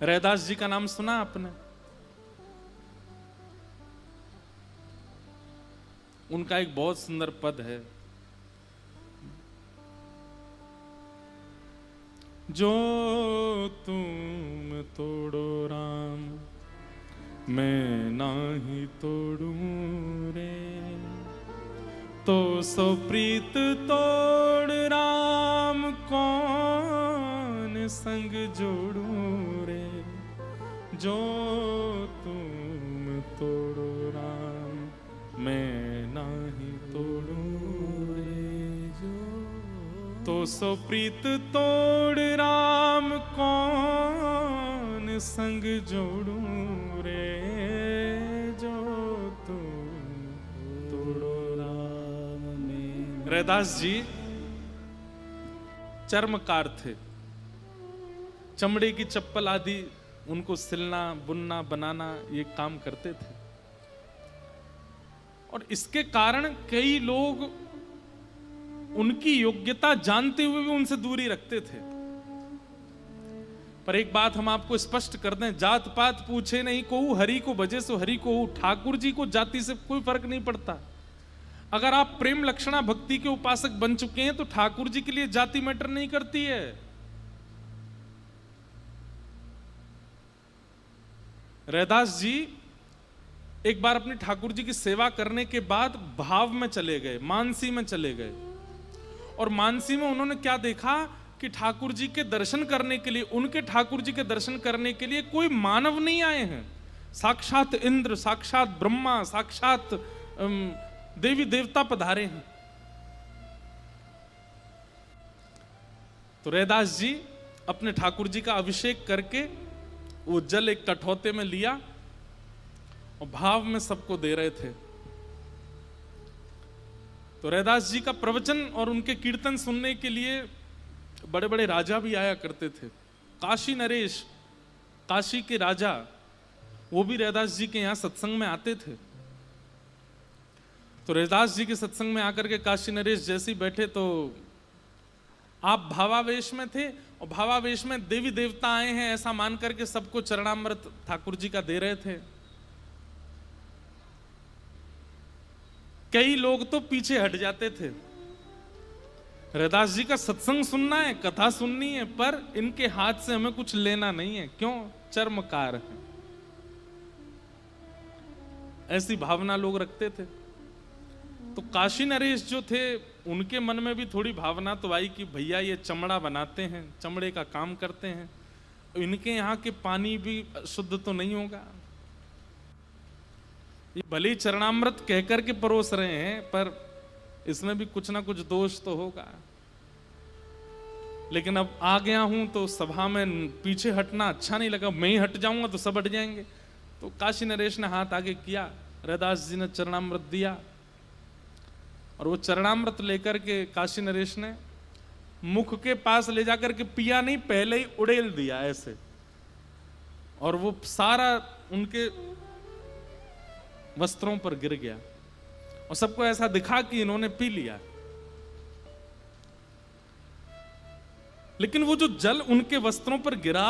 रैदास जी का नाम सुना आपने? उनका एक बहुत सुंदर पद है, जो तुम तोड़ो राम मैं नाही तोड़ूं रे, तो सो प्रीत तोड़ राम कौन संग जोड़ूं रे, जो तुम तोड़ो राम मैं नाही तोड़ूं रे, तो सो प्रीत तोड़ राम कौन संग जोड़ूं रे, जो तुम तोड़ो राम में। रैदास जी चर्मकार थे, चमड़े की चप्पल आदि उनको सिलना बुनना बनाना ये काम करते थे, और इसके कारण कई लोग उनकी योग्यता जानते हुए भी उनसे दूरी रखते थे। पर एक बात हम आपको स्पष्ट कर दें, जात पात पूछे नहीं कोऊ, हरि को भजे सो हरि को। ठाकुर जी को जाति से कोई फर्क नहीं पड़ता। अगर आप प्रेम लक्षणा भक्ति के उपासक बन चुके हैं तो ठाकुर जी के लिए जाति मैटर नहीं करती है। रैदास जी एक बार अपनी ठाकुर जी की सेवा करने के बाद भाव में चले गए, मानसी में चले गए, और मानसी में उन्होंने क्या देखा कि ठाकुर जी के दर्शन करने के लिए, उनके ठाकुर जी के दर्शन करने के लिए कोई मानव नहीं आए हैं, साक्षात इंद्र, साक्षात ब्रह्मा, साक्षात देवी देवता पधारे हैं। तो रैदास जी अपने ठाकुर जी का अभिषेक करके वो जल एक कठौते में लिया और भाव में सबको दे रहे थे। तो रैदास जी का प्रवचन और उनके कीर्तन सुनने के लिए बड़े बड़े राजा भी आया करते थे। काशी नरेश, काशी के राजा, वो भी रैदास जी के यहाँ सत्संग में आते थे। तो रैदास जी के सत्संग में आकर के काशी नरेश जैसे ही बैठे तो आप भावावेश में थे, और भावावेश में देवी देवता आए हैं ऐसा मान करके सबको चरणामृत ठाकुर जी का दे रहे थे। कई लोग तो पीछे हट जाते थे, रैदास जी का सत्संग सुनना है, कथा सुननी है, पर इनके हाथ से हमें कुछ लेना नहीं है। क्यों? चर्मकार है। ऐसी भावना लोग रखते थे। तो काशी नरेश जो थे उनके मन में भी थोड़ी भावना तो आई कि भैया ये चमड़ा बनाते हैं, चमड़े का काम करते हैं, इनके यहाँ के पानी भी शुद्ध तो नहीं होगा। ये भले ही चरणामृत कहकर के परोस रहे हैं पर इसमें भी कुछ ना कुछ दोष तो होगा। लेकिन अब आ गया हूं तो सभा में पीछे हटना अच्छा नहीं लगा, मैं ही हट जाऊंगा तो सब हट जाएंगे। तो काशी नरेश ने हाथ आगे किया, रैदास जी ने चरणामृत दिया, और वो चरणामृत लेकर के काशी नरेश ने मुख के पास ले जाकर के पिया नहीं, पहले ही उड़ेल दिया ऐसे, और वो सारा उनके वस्त्रों पर गिर गया, और सबको ऐसा दिखा कि इन्होंने पी लिया। लेकिन वो जो जल उनके वस्त्रों पर गिरा,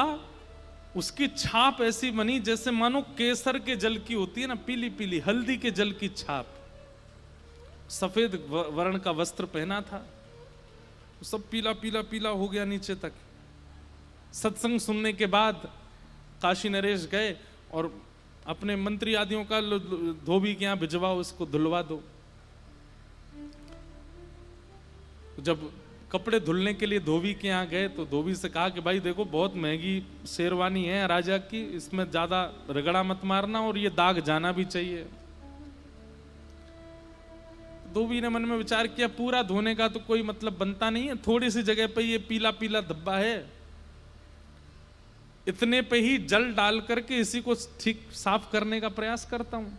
उसकी छाप ऐसी बनी जैसे मानो केसर के जल की होती है ना, पीली पीली हल्दी के जल की छाप। सफेद वर्ण का वस्त्र पहना था, सब पीला पीला पीला हो गया नीचे तक। सत्संग सुनने के बाद काशी नरेश गए और अपने मंत्री आदियों का धोबी के यहां भिजवाओ, इसको धुलवा दो। जब कपड़े धुलने के लिए धोबी के यहाँ गए तो धोबी से कहा कि भाई देखो बहुत महंगी शेरवानी है राजा की, इसमें ज्यादा रगड़ा मत मारना और ये दाग जाना भी चाहिए। धोबी ने मन में विचार किया पूरा धोने का तो कोई मतलब बनता नहीं है, थोड़ी सी जगह पे ये पीला पीला धब्बा है, इतने पे ही जल डाल करके इसी को ठीक साफ करने का प्रयास करता हूं।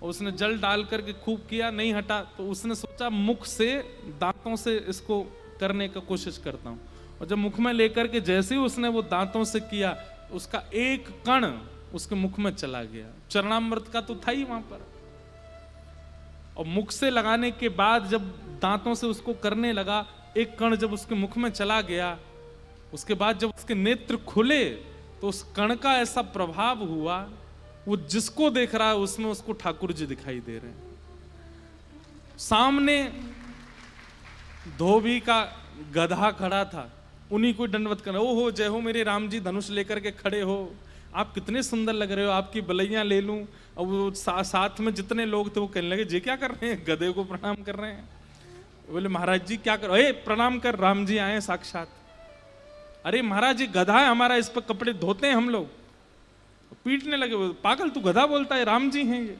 और उसने जल डाल करके खूब किया, नहीं हटा, तो उसने सोचा मुख से दांतों से इसको करने का कोशिश करता हूं। और जब मुख में लेकर के जैसे ही उसने वो दांतों से किया, उसका एक कण उसके मुख में चला गया। चरणामृत का तो था ही वहां पर। और मुख से लगाने के बाद जब दांतों से उसको करने लगा, एक कण जब उसके मुख में चला गया, उसके बाद जब उसके नेत्र खुले तो उस कण का ऐसा प्रभाव हुआ, वो जिसको देख रहा है उसमें उसको ठाकुर जी दिखाई दे रहे हैं। सामने धोबी का गधा खड़ा था, उन्हीं को दंडवत कर, ओहो जय हो मेरे राम जी, धनुष लेकर के खड़े हो, आप कितने सुंदर लग रहे हो, आपकी बलैया ले लूं। और वो साथ में जितने लोग थे वो कहने लगे, जी क्या कर रहे हैं, गधे को प्रणाम कर रहे हैं। बोले महाराज जी क्या कर, प्रणाम कर, राम जी आए साक्षात। अरे महाराज जी गधा है हमारा, इस पर कपड़े धोते हैं हम लोग। पीटने लगे, पागल तू गधा बोलता है, राम जी हैं ये।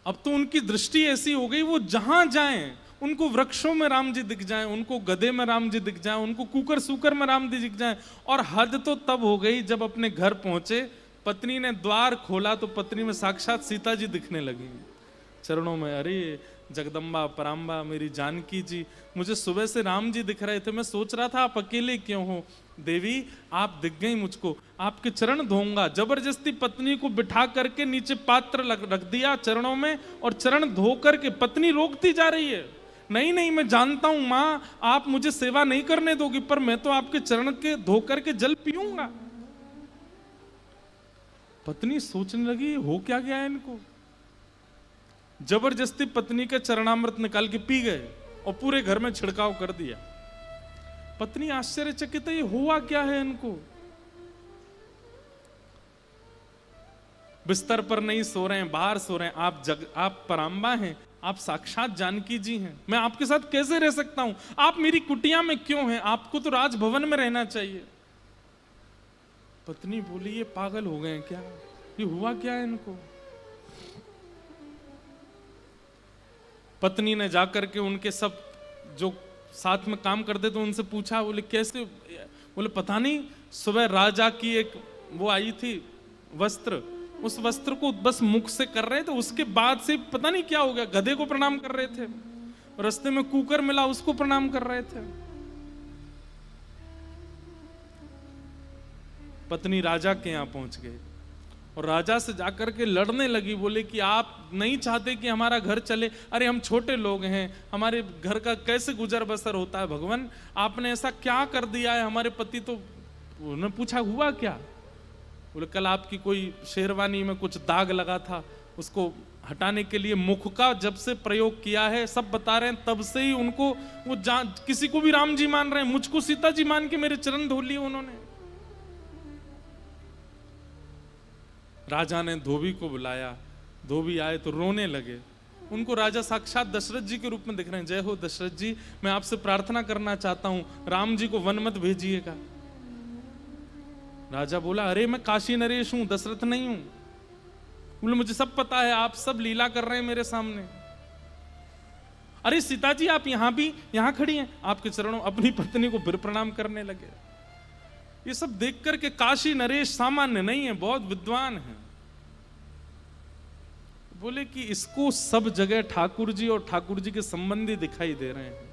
अब तो उनकी दृष्टि ऐसी हो गई, वो जहां जाएं उनको वृक्षों में राम जी दिख जाएं, उनको गधे में राम जी दिख जाएं, उनको कुकर सूकर में राम जी दिख जाएं। और हद तो तब हो गई जब अपने घर पहुंचे, पत्नी ने द्वार खोला तो पत्नी में साक्षात सीता जी दिखने लगी चरणों में। अरे जगदम्बा पराम्बा मेरी जानकी जी, मुझे सुबह से राम जी दिख रहे थे, मैं सोच रहा था आप अकेले क्यों हो। देवी आप दिख गई मुझको, आपके चरण धोऊंगा। जबरदस्ती पत्नी को बिठा करके नीचे पात्र रख दिया चरणों में, और चरण धो करके पत्नी रोकती जा रही है, नहीं नहीं मैं जानता हूं मां आप मुझे सेवा नहीं करने दोगी, पर मैं तो आपके चरण के धो करके जल पीऊंगा। पत्नी सोचने लगी हो क्या गया है इनको। जबरदस्ती पत्नी का चरणामृत निकाल के पी गए और पूरे घर में छिड़काव कर दिया। पत्नी आश्चर्यचकित है, ये हुआ क्या है इनको। बिस्तर पर नहीं सो रहे हैं, बाहर सो रहे हैं। आप पराम्बा हैं, आप साक्षात जानकी जी हैं, मैं आपके साथ कैसे रह सकता हूं, आप मेरी कुटिया में क्यों हैं, आपको तो राजभवन में रहना चाहिए। पत्नी बोली ये पागल हो गए क्या, ये हुआ क्या है इनको। पत्नी ने जाकर के उनके सब जो साथ में काम करते थे उनसे पूछा, बोले कैसे, बोले पता नहीं सुबह राजा की एक वो आई थी वस्त्र, उस वस्त्र को बस मुख से कर रहे थे, उसके बाद से पता नहीं क्या हो गया, गधे को प्रणाम कर रहे थे, रास्ते में कुकर मिला उसको प्रणाम कर रहे थे। पत्नी राजा के यहां पहुंच गई और राजा से जाकर के लड़ने लगी, बोले कि आप नहीं चाहते कि हमारा घर चले, अरे हम छोटे लोग हैं, हमारे घर का कैसे गुजर बसर होता है, भगवान आपने ऐसा क्या कर दिया है। हमारे पति तो, उन्होंने पूछा हुआ क्या, बोले कल आपकी कोई शेरवानी में कुछ दाग लगा था, उसको हटाने के लिए मुख का जब से प्रयोग किया है, सब बता रहे हैं, तब से ही उनको वो किसी को भी राम जी मान रहे हैं, मुझको सीता जी मान के मेरे चरण धो लिए उन्होंने। राजा ने धोबी को बुलाया, धोबी आए तो रोने लगे, उनको राजा साक्षात दशरथ जी के रूप में दिख रहे हैं। जय हो दशरथ जी, मैं आपसे प्रार्थना करना चाहता हूं, राम जी को वन मत भेजिएगा। राजा बोला अरे मैं काशी नरेश हूं, दशरथ नहीं हूं। बोले मुझे सब पता है, आप सब लीला कर रहे हैं मेरे सामने। अरे सीता जी आप यहां खड़ी हैं, आपके चरणों, अपनी पत्नी को फिर प्रणाम करने लगे। ये सब देख करके काशी नरेश सामान्य नहीं है, बहुत विद्वान है। बोले कि इसको सब जगह ठाकुर जी और ठाकुर जी के संबंधी दिखाई दे रहे हैं,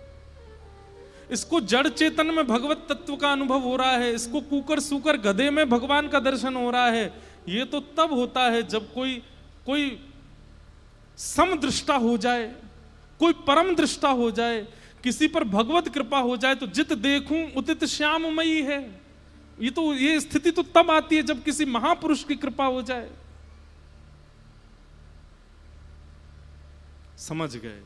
इसको जड़ चेतन में भगवत तत्व का अनुभव हो रहा है, इसको कुकर सूकर गधे में भगवान का दर्शन हो रहा है। ये तो तब होता है जब कोई समदृष्टा हो जाए, कोई परम दृष्टा हो जाए, किसी पर भगवत कृपा हो जाए, तो जित देखूं उदित श्याममयी है। ये स्थिति तो तब आती है जब किसी महापुरुष की कृपा हो जाए। समझ गए,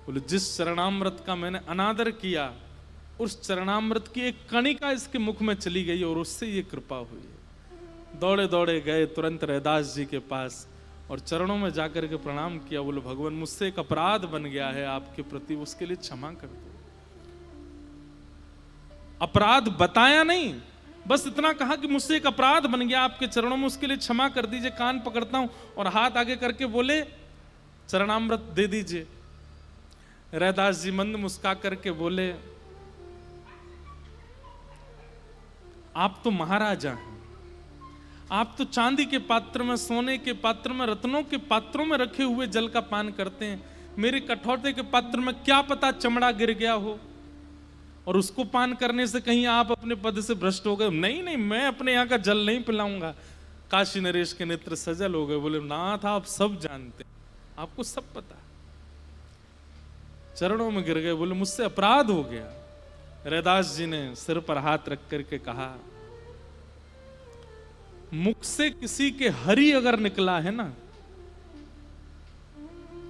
बोले जिस चरणामृत का मैंने अनादर किया, उस चरणामृत की एक कणिका इसके मुख में चली गई और उससे ये कृपा हुई। दौड़े दौड़े गए तुरंत रैदास जी के पास और चरणों में जाकर के प्रणाम किया। बोले भगवान मुझसे एक अपराध बन गया है आपके प्रति, उसके लिए क्षमा कर दो। अपराध बताया नहीं, बस इतना कहा कि मुझसे एक अपराध बन गया आपके चरणों में, उसके लिए क्षमा कर दीजिए। कान पकड़ता हूं और हाथ आगे करके बोले चरणामृत दे दीजिए। रैदास जी मंद मुस्का करके बोले आप तो महाराजा हैं, आप तो चांदी के पात्र में, सोने के पात्र में, रत्नों के पात्रों में रखे हुए जल का पान करते हैं। मेरे कठौते के पात्र में क्या पता चमड़ा गिर गया हो और उसको पान करने से कहीं आप अपने पद से भ्रष्ट हो गए। नहीं नहीं, मैं अपने यहाँ का जल नहीं पिलाऊंगा। काशी नरेश के नेत्र सजल हो गए, बोले नाथ आप सब जानते हैं, आपको सब पता। चरणों में गिर गए, बोले मुझसे अपराध हो गया। रैदास जी ने सिर पर हाथ रख करके कहा, मुख से किसी के हरि अगर निकला है ना,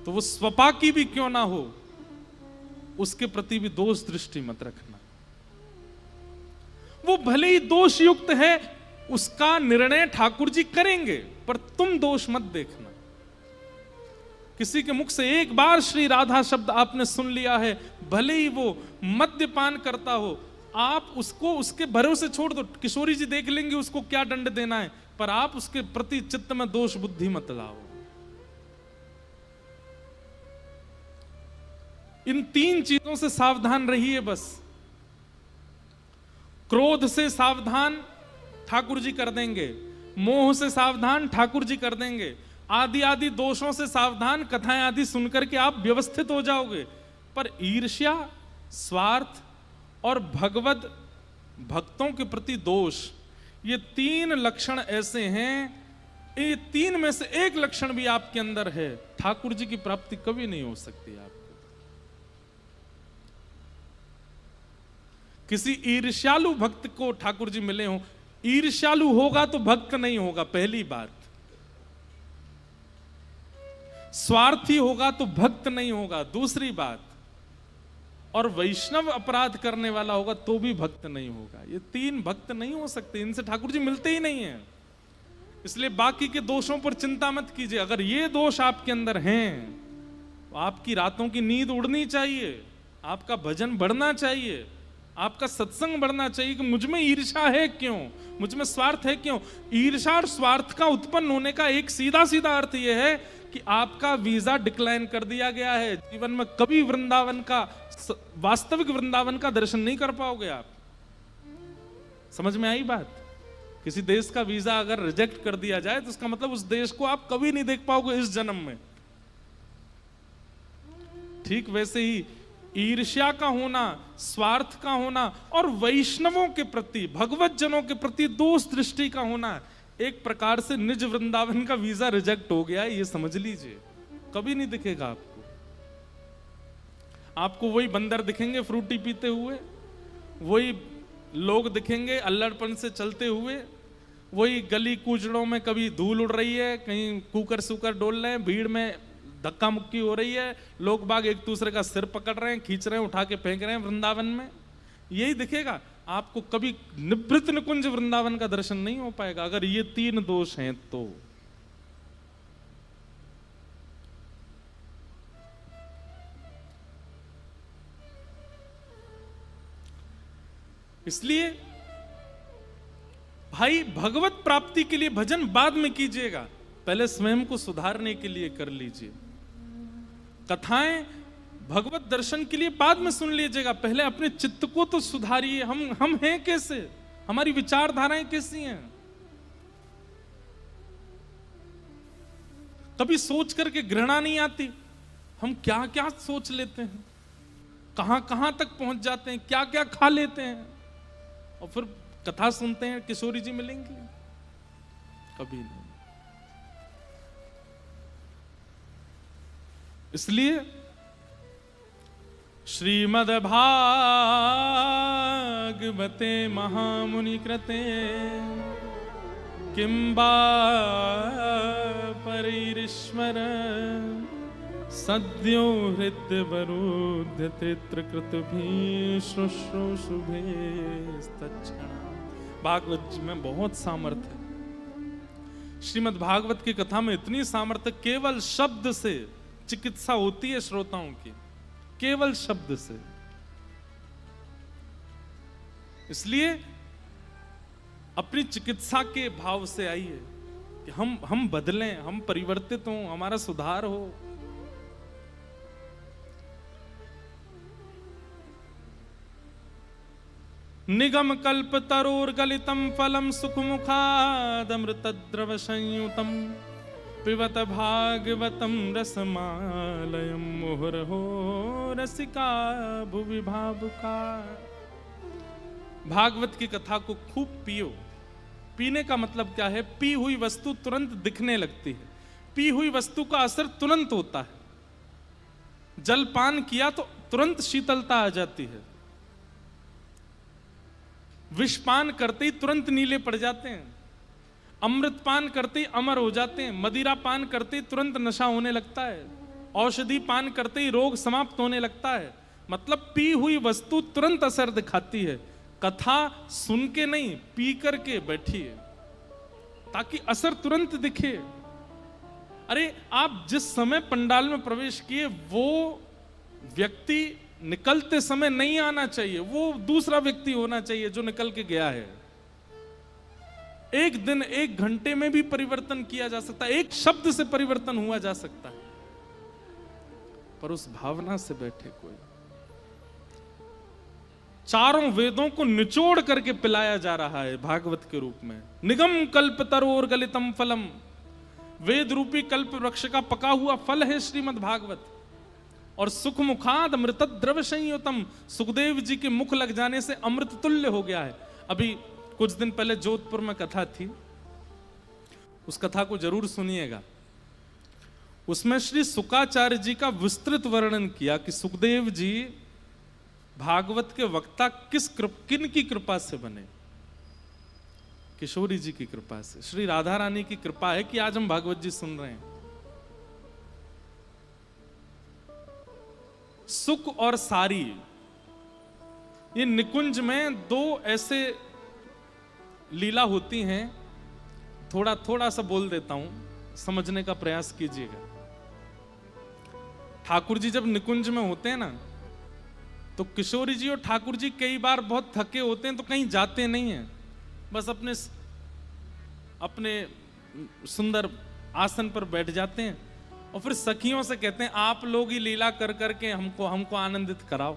तो वो स्वपाकी भी क्यों ना हो, उसके प्रति भी दोष दृष्टि मत रखना। वो भले ही दोष युक्त है, उसका निर्णय ठाकुर जी करेंगे, पर तुम दोष मत देखना। किसी के मुख से एक बार श्री राधा शब्द आपने सुन लिया है, भले ही वो मद्यपान करता हो, आप उसको उसके भरोसे छोड़ दो, किशोरी जी देख लेंगे उसको क्या दंड देना है, पर आप उसके प्रति चित्त में दोष बुद्धि मत लाओ। इन 3 चीजों से सावधान रहिए बस। क्रोध से सावधान ठाकुर जी कर देंगे, मोह से सावधान ठाकुर जी कर देंगे, आदि आदि दोषों से सावधान, कथाएं आदि सुनकर के आप व्यवस्थित हो जाओगे। पर ईर्ष्या, स्वार्थ और भगवत भक्तों के प्रति दोष, ये 3 लक्षण ऐसे हैं, ये 3 में से एक लक्षण भी आपके अंदर है, ठाकुर जी की प्राप्ति कभी नहीं हो सकती आपको। किसी ईर्ष्यालु भक्त को ठाकुर जी मिले हो, ईर्ष्यालु होगा तो भक्त नहीं होगा, पहली बात। स्वार्थी होगा तो भक्त नहीं होगा, दूसरी बात। और वैष्णव अपराध करने वाला होगा तो भी भक्त नहीं होगा। ये 3 भक्त नहीं हो सकते, इनसे ठाकुर जी मिलते ही नहीं है। इसलिए बाकी के दोषों पर चिंता मत कीजिए। अगर ये दोष आपके अंदर हैं, तो आपकी रातों की नींद उड़नी चाहिए, आपका भजन बढ़ना चाहिए, आपका सत्संग बढ़ना चाहिए कि मुझ में ईर्ष्या है क्यों, मुझ में स्वार्थ है क्यों। ईर्ष्या और स्वार्थ का उत्पन्न होने का एक सीधा सीधा अर्थ यह है कि आपका वीजा डिक्लाइन कर दिया गया है। जीवन में कभी वृंदावन का, वास्तविक वृंदावन का दर्शन नहीं कर पाओगे आप। समझ में आई बात? किसी देश का वीजा अगर रिजेक्ट कर दिया जाए तो इसका मतलब उस देश को आप कभी नहीं देख पाओगे इस जन्म में। ठीक वैसे ही ईर्ष्या का होना, स्वार्थ का होना और वैष्णवों के प्रति, भगवत जनों के प्रति दोष दृष्टि का होना, एक प्रकार से निज वृंदावन का वीजा रिजेक्ट हो गया है, ये समझ लीजिए। कभी नहीं दिखेगा आपको। आपको वही बंदर दिखेंगे फ्रूटी पीते हुए, वही लोग दिखेंगे अल्लड़पन से चलते हुए, वही गली कूचड़ों में कभी धूल उड़ रही है, कहीं कुकर सुकर डोल रहे हैं, भीड़ में धक्का मुक्की हो रही है, लोग बाग एक दूसरे का सिर पकड़ रहे हैं, खींच रहे हैं, उठा के फेंक रहे हैं वृंदावन में। यही दिखेगा आपको। कभी निवृत्त निकुंज वृंदावन का दर्शन नहीं हो पाएगा अगर ये 3 दोष हैं तो। इसलिए भाई, भगवत प्राप्ति के लिए भजन बाद में कीजिएगा, पहले स्वयं को सुधारने के लिए कर लीजिए। कथाएं भगवत दर्शन के लिए बाद में सुन लीजिएगा, पहले अपने चित्त को तो सुधारिए। हम हैं कैसे, हमारी विचारधाराएं कैसी हैं। कभी सोच करके घृणा नहीं आती, हम क्या क्या सोच लेते हैं, कहां कहां तक पहुंच जाते हैं, क्या क्या खा लेते हैं, और फिर कथा सुनते हैं किशोरी जी मिलेंगे। कभी नहीं। इसलिए श्रीमद् भागवते महामुनि कृते किंबा परिरीश्वर सद्यो हृदय वरुध्य चित्रकृत भी शुश्रूषुभे तत्क्षण। भागवत जी में बहुत सामर्थ्य है। श्रीमद् भागवत की कथा में इतनी सामर्थ्य, केवल शब्द से चिकित्सा होती है श्रोताओं की, केवल शब्द से। इसलिए अपनी चिकित्सा के भाव से आइए कि हम बदलें, हम परिवर्तित हों, हमारा सुधार हो। निगम कल्प तरोर गलितम फलम सुखमुखादमृतद्रव संयुतम पिबत भागवतम रसमालयम मुहुर्हो रसिका भुवि भावुका। भागवत की कथा को खूब पियो। पीने का मतलब क्या है? पी हुई वस्तु तुरंत दिखने लगती है, पी हुई वस्तु का असर तुरंत होता है। जल पान किया तो तुरंत शीतलता आ जाती है। विषपान करते ही तुरंत नीले पड़ जाते हैं, अमृत पान करते ही अमर हो जाते हैं, मदिरा पान करते ही तुरंत नशा होने लगता है, औषधि पान करते ही रोग समाप्त होने लगता है। मतलब पी हुई वस्तु तुरंत असर दिखाती है। कथा सुन के नहीं, पी करके बैठिए ताकि असर तुरंत दिखे। अरे आप जिस समय पंडाल में प्रवेश किए वो व्यक्ति निकलते समय नहीं आना चाहिए, वो दूसरा व्यक्ति होना चाहिए जो निकल के गया है। एक दिन, एक घंटे में भी परिवर्तन किया जा सकता है, एक शब्द से परिवर्तन हुआ जा सकता है, पर उस भावना से बैठे कोई। चारों वेदों को निचोड़ करके पिलाया जा रहा है भागवत के रूप में। निगम कल्प तरोर गलितम फलम, वेद रूपी कल्प वृक्ष का पका हुआ फल है श्रीमद् भागवत। और सुख मुखाद अमृत द्रव संयुतम, सुखदेव जी के मुख लग जाने से अमृत तुल्य हो गया है। अभी कुछ दिन पहले जोधपुर में कथा थी, उस कथा को जरूर सुनिएगा। उसमें श्री शुकाचार्य जी का विस्तृत वर्णन किया कि सुखदेव जी भागवत के वक्ता किन की कृपा से बने। किशोरी जी की कृपा से, श्री राधा रानी की कृपा है कि आज हम भागवत जी सुन रहे हैं। सुक और सारी, ये निकुंज में दो ऐसे लीला होती हैं, थोड़ा थोड़ा सा बोल देता हूं, समझने का प्रयास कीजिएगा। ठाकुर जी जब निकुंज में होते हैं ना, तो किशोरी जी और ठाकुर जी कई बार बहुत थके होते हैं तो कहीं जाते नहीं हैं, बस अपने सुंदर आसन पर बैठ जाते हैं और फिर सखियों से कहते हैं आप लोग ही लीला कर करके हमको आनंदित कराओ।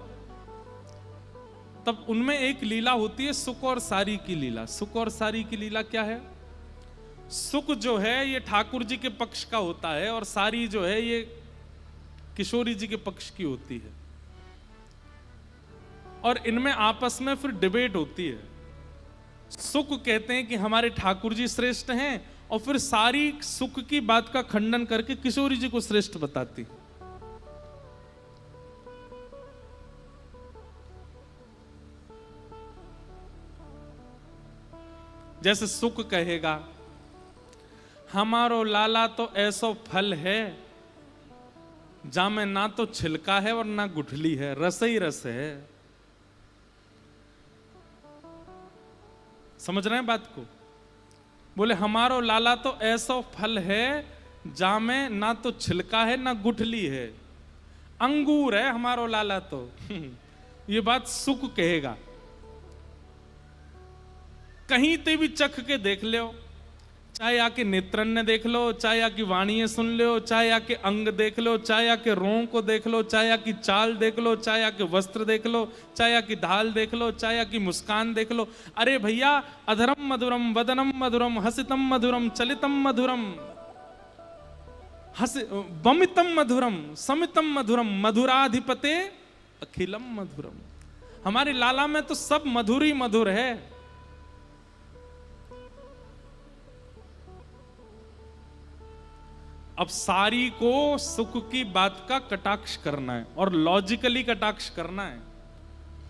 तब उनमें एक लीला होती है सुक और सारी की लीला। सुक और सारी की लीला क्या है? सुक जो है ये ठाकुर जी के पक्ष का होता है और सारी जो है ये किशोरी जी के पक्ष की होती है, और इनमें आपस में फिर डिबेट होती है। सुक कहते हैं कि हमारे ठाकुर जी श्रेष्ठ हैं, और फिर सारी सुक की बात का खंडन करके किशोरी जी को श्रेष्ठ बताती। जैसे सुक कहेगा हमारो लाला तो ऐसो फल है जामे ना तो छिलका है और ना गुठली है, रस ही रस है। समझ रहे हैं बात को? बोले हमारो लाला तो ऐसा फल है जामे ना तो छिलका है ना गुठली है, अंगूर है हमारो लाला तो। ये बात सुक कहेगा। कहीं ते भी चख के देख लो, चाहे आके नेत्रन्य देख लो, चाहे आकी वाणीय सुन लो, चाहे आके अंग देख लो, चाहे आके रों को देख लो, चाहे आकी चाल देख लो, चाहे आके वस्त्र देख लो, चाहे आकी ढाल देख लो, चाहे आकी मुस्कान देख लो। अरे भैया, अधरम मधुरम वदनम मधुरम हसितम मधुरम चलितम मधुरम बमितम मधुरम समितम मधुरम मधुराधिपते अखिलम मधुरम। हमारे लाला में तो सब मधुर ही मधुर है। अब सारी को सुख की बात का कटाक्ष करना है और लॉजिकली कटाक्ष करना है,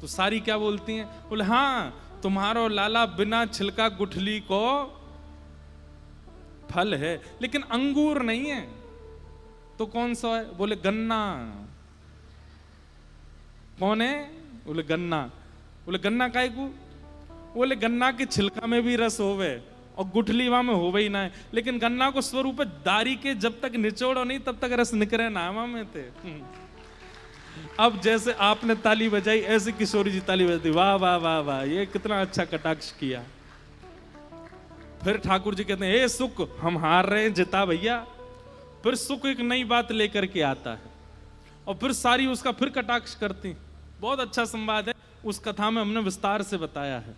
तो सारी क्या बोलती हैं? बोले हाँ तुम्हारो लाला बिना छिलका गुठली को फल है, लेकिन अंगूर नहीं है। तो कौन सा है? बोले गन्ना। कौन है? बोले गन्ना। बोले गन्ना काहे को? बोले गन्ना के छिलका में भी रस होवे और गुठली वहां में हो ही ना है, लेकिन गन्ना को स्वरूप दारी के जब तक निचोड़ो नहीं तब तक रस निकले ना वहां में थे। अब जैसे आपने ताली बजाई ऐसे किशोरी जी ताली बजाती, वाह वाह वाह वाह, ये कितना अच्छा कटाक्ष किया। फिर ठाकुर जी कहते हैं हे सुक हम हार रहे हैं, जिता भैया। फिर सुक एक नई बात लेकर के आता है और फिर सारी उसका फिर कटाक्ष करती। बहुत अच्छा संवाद है, उस कथा में हमने विस्तार से बताया है।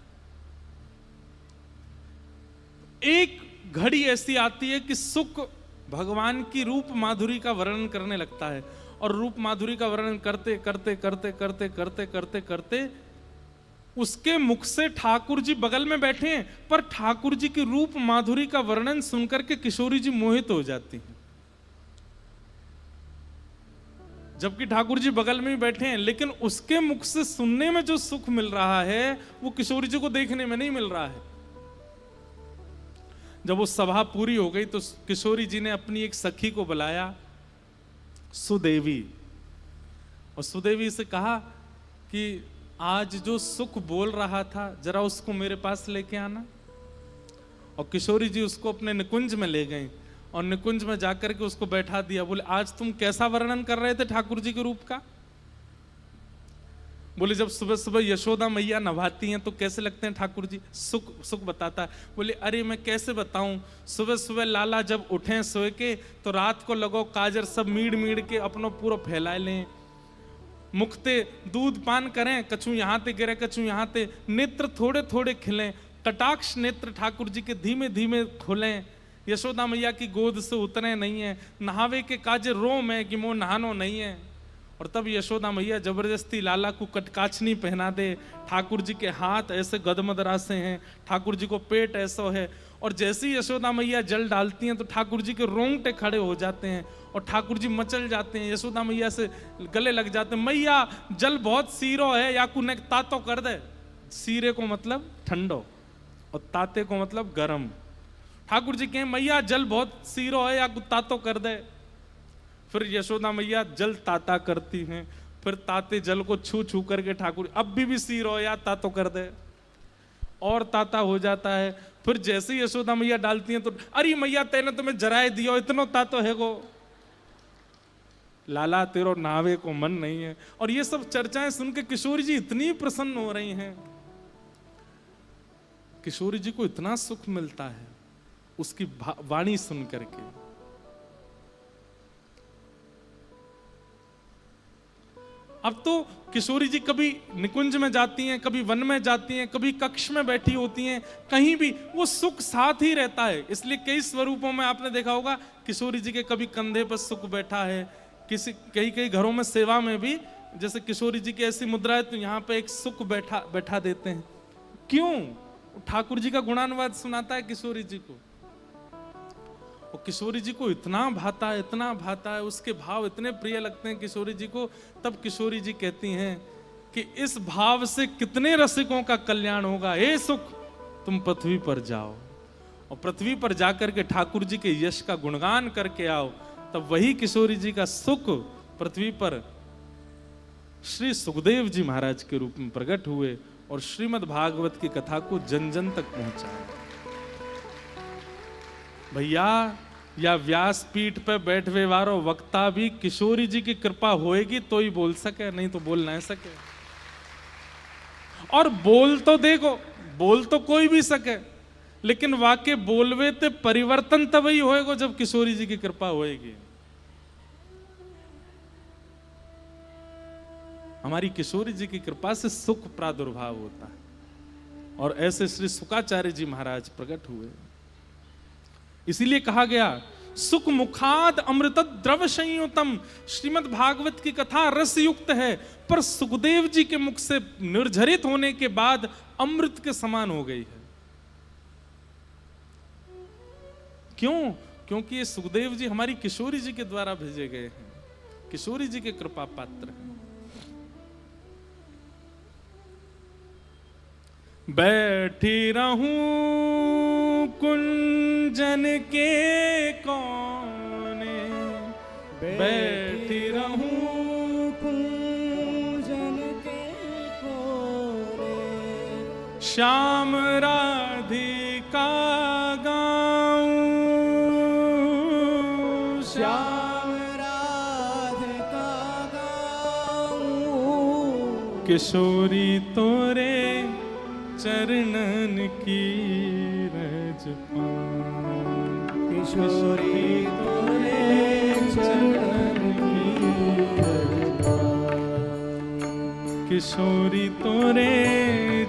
एक घड़ी ऐसी आती है कि सुक भगवान की रूप माधुरी का वर्णन करने लगता है, और रूप माधुरी का वर्णन करते करते करते करते करते करते करते उसके मुख से ठाकुर जी बगल में बैठे हैं, पर ठाकुर जी की रूप माधुरी का वर्णन सुनकर के किशोरी जी मोहित हो जाती हैं। जबकि ठाकुर जी बगल में ही बैठे हैं, लेकिन उसके मुख से सुनने में जो सुख मिल रहा है वो किशोरी जी को देखने में नहीं मिल रहा है। जब वो सभा पूरी हो गई तो किशोरी जी ने अपनी एक सखी को बुलाया, सुदेवी, और सुदेवी से कहा कि आज जो सुख बोल रहा था जरा उसको मेरे पास लेके आना। और किशोरी जी उसको अपने निकुंज में ले गई और निकुंज में जाकर के उसको बैठा दिया। बोले आज तुम कैसा वर्णन कर रहे थे ठाकुर जी के रूप का? बोले जब सुबह सुबह यशोदा मैया नभाती हैं तो कैसे लगते हैं ठाकुर जी? सुख सुख बताता है। बोले अरे मैं कैसे बताऊं, सुबह सुबह लाला जब उठे सोए के तो रात को लगो काजर सब मीड़ मीड़ के अपनो पूरा फैला लें, मुखते दूध पान करें, कछु यहाँ ते गिरे कछु यहाँ ते, नेत्र थोड़े थोड़े खिलें, कटाक्ष नेत्र ठाकुर जी के धीमे धीमे खुलें, यशोदा मैया की गोद से उतरे नहीं है, नहावे के काजे रोम है कि मोह नहानो नहीं है। और तब यशोदा मैया जबरदस्ती लाला को कटकाचनी पहना दे, ठाकुर जी के हाथ ऐसे गदमदरा से हैं, ठाकुर जी को पेट ऐसा है, और जैसे ही यशोदा मैया जल डालती हैं तो ठाकुर जी के रोंगटे खड़े हो जाते हैं और ठाकुर जी मचल जाते हैं, यशोदा मैया से गले लग जाते हैं, मैया जल बहुत सीरो है या कुने तातो कर दे। सीरे को मतलब ठंडो और ताते को मतलब गरम। ठाकुर जी कहें मैया जल बहुत सीरो है या कुछ तातो कर दे। फिर यशोदा मैया जल ताता करती हैं, फिर ताते जल को छू छू करके ठाकुर अब भी सीरो या तातो कर दे, और ताता हो जाता है। फिर जैसे ही यशोदा मैया डालती हैं तो अरे मैया तेने तुम्हें जराए दियो इतनो तातो है गो, लाला तेरो नावे को मन नहीं है। और ये सब चर्चाएं सुन के किशोरी जी इतनी प्रसन्न हो रही हैं, किशोरी जी को इतना सुख मिलता है उसकी वाणी सुन करके। अब तो किशोरी जी कभी निकुंज में जाती हैं, कभी वन में जाती हैं, कभी कक्ष में बैठी होती हैं, कहीं भी वो सुख साथ ही रहता है। इसलिए कई स्वरूपों में आपने देखा होगा किशोरी जी के कभी कंधे पर सुख बैठा है, कई कई घरों में सेवा में भी जैसे किशोरी जी की ऐसी मुद्रा है तो यहाँ पे एक सुख बैठा देते हैं। क्यों? ठाकुर जी का गुणानुवाद सुनाता है किशोरी जी को, और किशोरी जी को इतना भाता है, उसके भाव इतने प्रिय लगते हैं किशोरी जी को। तब किशोरी जी कहती हैं कि इस भाव से कितने रसिकों का कल्याण होगा, हे सुख तुम पृथ्वी पर जाओ और पृथ्वी पर जाकर के ठाकुर जी के यश का गुणगान करके आओ। तब वही किशोरी जी का सुख पृथ्वी पर श्री सुखदेव जी महाराज के रूप में प्रकट हुए और श्रीमद् भागवत की कथा को जन जन तक पहुंचाया। भैया या व्यासपीठ पे बैठवे वारो वक्ता भी किशोरी जी की कृपा होएगी तो ही बोल सके, नहीं तो बोल ना सके। और बोल तो देखो, बोल तो कोई भी सके, लेकिन वाके बोलवे ते परिवर्तन तब ही होएगा जब किशोरी जी की कृपा होएगी। हमारी किशोरी जी की कृपा से सुख प्रादुर्भाव होता है और ऐसे श्री सुकाचार्य जी महाराज प्रकट हुए। इसीलिए कहा गया सुख मुखाद अमृत द्रव संयुतम, श्रीमद् भागवत की कथा रस युक्त है पर सुखदेव जी के मुख से निर्झरित होने के बाद अमृत के समान हो गई है। क्यों? क्योंकि ये सुखदेव जी हमारी किशोरी जी के द्वारा भेजे गए हैं, किशोरी जी के कृपा पात्र हैं। बैठी रहूं कुंजन के कोने, बैठी रहूं कुंजन के कोने, श्याम राधिका गाऊं, श्याम राधिका गाऊं, किशोरी तोरे चरणन की रज पाऊं, किशोरी तोरे चरणन की रज पाऊं, किशोरी तोरे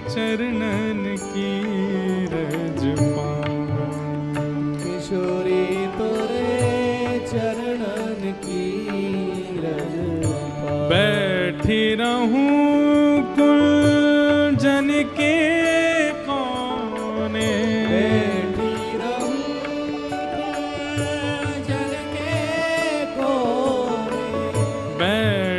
चरणन की रज पाऊं, किशोरी तोरे चरणन की रज पाऊं। बैठी रहूं कुंजन के मैं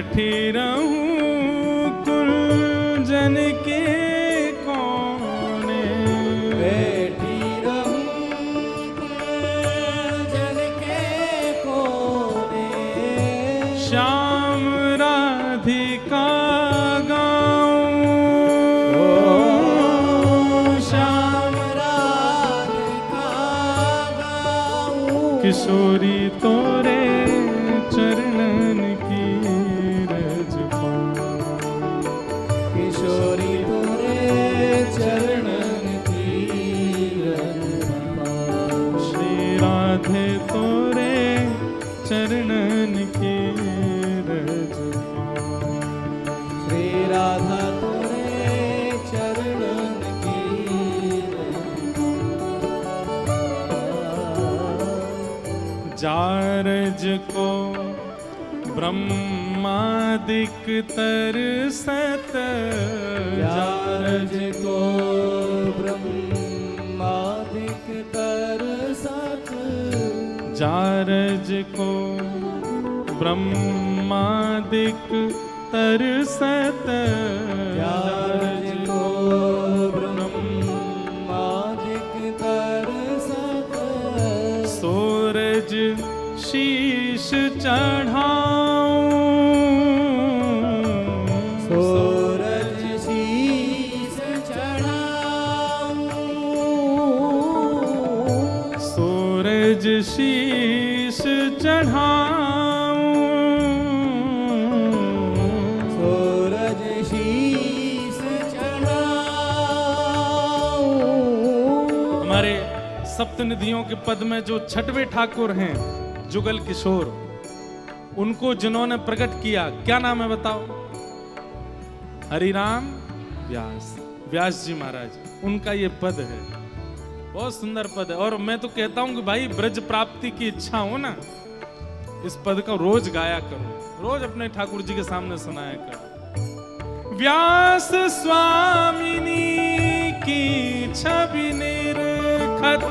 जारज को ब्रह्मादिक तरसत, जारज को ब्रह्मादिक तरसत, जारज को ब्रह्मादिक तरसत, जारज को ब्रह्मादिक तरसत, सूरज शीश चढ़ाऊं, सूरज शीश चढ़ाऊं, सूरज शीश चढ़ाऊं, सूरज शीश चढ़ाऊं। हमारे सप्तनिधियों के पद में जो छठवें ठाकुर हैं जुगल किशोर, उनको जिन्होंने प्रकट किया, क्या नाम है बताओ? हरिराम व्यास, व्यास जी महाराज, उनका ये पद है, बहुत सुंदर पद है। और मैं तो कहता हूं कि भाई ब्रज प्राप्ति की इच्छा हो ना, इस पद को रोज गाया करो, रोज अपने ठाकुर जी के सामने सुनाया करो। व्यास स्वामिनी की छवि निरखत,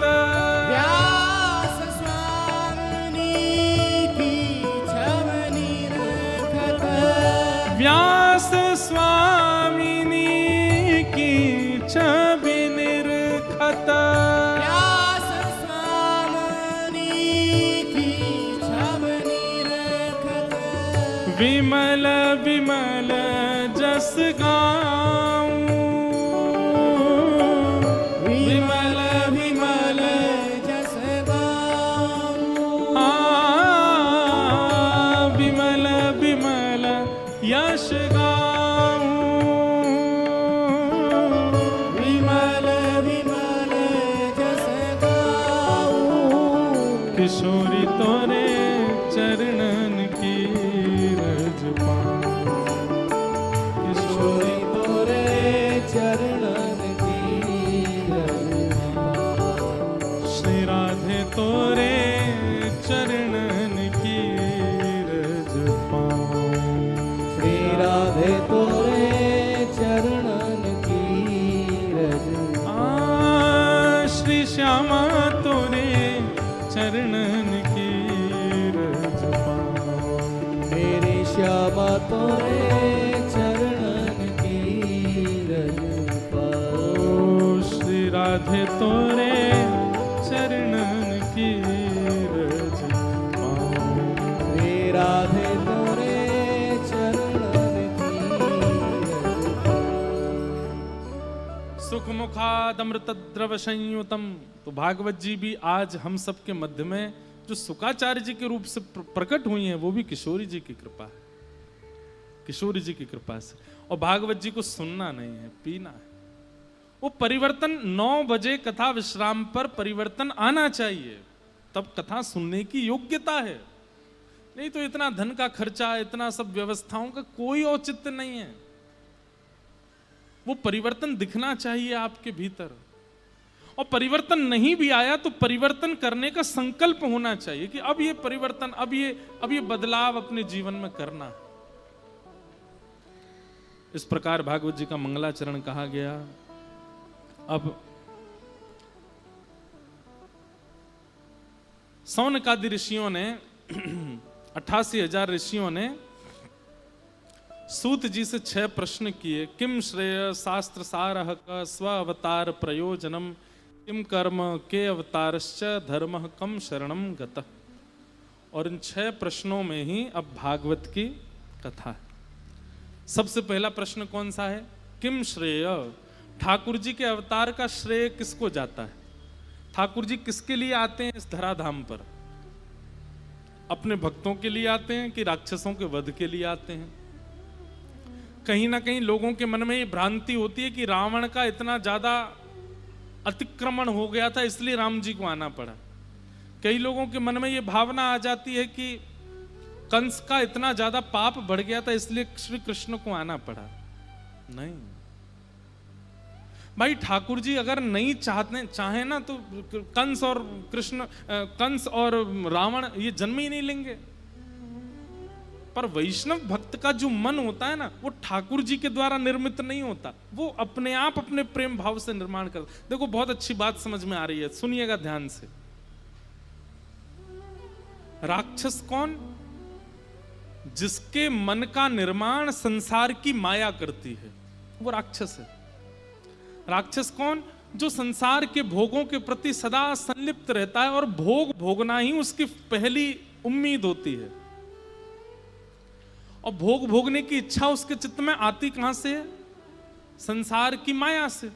व्यास स्वामिनी की छवि निरखत, व्यास स्वामिनी की छवि निरखत, व्यास स्वामिनी की छवि निरखत, विमल विमल जस गाऊं, विमल विमल जस गाऊं, विमल विमल यश गाऊं, विमल विमल जस गाऊं। किशोरी तोरे चरणन की रज पाऊं, किशोरी तोरे चरणन की रज पाऊं। श्री राधे तोरे चरणन की रज पाऊं, श्री राधे तोरे चरणन की रज श्री श्यामा तोरे चरणन की रज पाऊं, मेरे श्यामा तोरे चरणन की रज पाऊं। श्री राधे तोरे चरणन की रज पाऊं, श्री राधे तोरे चरणन की रज पाऊं। सुख मुखाद अमृत द्रव संयुतम। तो भागवत जी भी आज हम सब के मध्य में जो सुकाचार्य जी के रूप से प्रकट हुई हैं, वो भी किशोरी जी की कृपा है, किशोरी जी की कृपा से। और भागवत जी को सुनना नहीं है, पीना है। वो परिवर्तन 9 बजे कथा विश्राम पर परिवर्तन आना चाहिए, तब कथा सुनने की योग्यता है। नहीं तो इतना धन का खर्चा, इतना सब व्यवस्थाओं का कोई औचित्य नहीं है। वो परिवर्तन दिखना चाहिए आपके भीतर, और परिवर्तन नहीं भी आया तो परिवर्तन करने का संकल्प होना चाहिए कि अब ये परिवर्तन, अब ये बदलाव अपने जीवन में करना। इस प्रकार भागवत जी का मंगलाचरण कहा गया। अब सौनकादि ऋषियों ने 88,000 ऋषियों ने सूत जी से 6 प्रश्न किए। किम श्रेय शास्त्र सारः क स्व अवतार प्रयोजनम, किम कर्म के अवतारश्च धर्मः कम शरणम गतः। और इन 6 प्रश्नों में ही अब भागवत की कथा है। सबसे पहला प्रश्न कौन सा है? किम श्रेय, ठाकुर जी के अवतार का श्रेय किसको जाता है? ठाकुर जी किसके लिए आते हैं इस धराधाम पर? अपने भक्तों के लिए आते हैं कि राक्षसों के वध के लिए आते हैं? कहीं ना कहीं लोगों के मन में ये भ्रांति होती है कि रावण का इतना ज्यादा अतिक्रमण हो गया था इसलिए राम जी को आना पड़ा। कई लोगों के मन में ये भावना आ जाती है कि कंस का इतना ज्यादा पाप बढ़ गया था इसलिए श्री कृष्ण को आना पड़ा। नहीं, भाई ठाकुर जी अगर नहीं चाहे ना तो कंस और रावण ये जन्म ही नहीं लेंगे। पर वैष्णव भक्त का जो मन होता है ना, वो ठाकुर जी के द्वारा निर्मित नहीं होता, वो अपने आप अपने प्रेम भाव से निर्माण करता। देखो बहुत अच्छी बात समझ में आ रही है, सुनिएगा ध्यान से। राक्षस कौन? जिसके मन का निर्माण संसार की माया करती है, वो राक्षस है। राक्षस कौन? जो संसार के भोगों के प्रति सदा संलिप्त रहता है और भोग भोगना ही उसकी पहली उम्मीद होती है। और भोग भोगने की इच्छा उसके चित्त में आती कहां से है? संसार की माया से।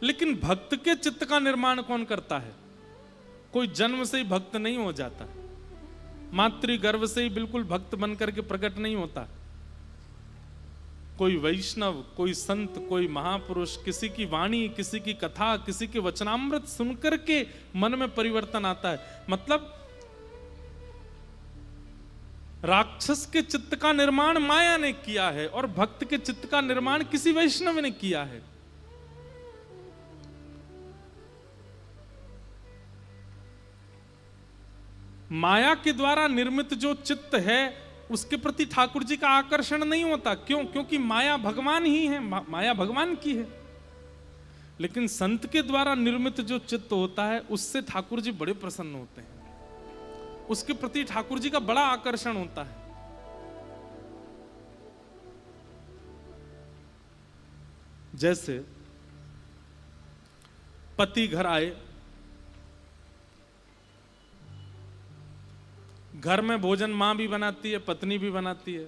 लेकिन भक्त के चित्त का निर्माण कौन करता है? कोई जन्म से ही भक्त नहीं हो जाता, मातृ गर्भ से ही बिल्कुल भक्त बनकर के प्रकट नहीं होता। कोई वैष्णव, कोई संत, कोई महापुरुष, किसी की वाणी, किसी की कथा, किसी के वचनामृत सुनकर के मन में परिवर्तन आता है। मतलब राक्षस के चित्त का निर्माण माया ने किया है और भक्त के चित्त का निर्माण किसी वैष्णव ने किया है। माया के द्वारा निर्मित जो चित्त है उसके प्रति ठाकुर जी का आकर्षण नहीं होता। क्यों? क्योंकि माया भगवान ही है, माया भगवान की है। लेकिन संत के द्वारा निर्मित जो चित्त होता है उससे ठाकुर जी बड़े प्रसन्न होते हैं, उसके प्रति ठाकुर जी का बड़ा आकर्षण होता है। जैसे पति घर आए, घर में भोजन मां भी बनाती है, पत्नी भी बनाती है,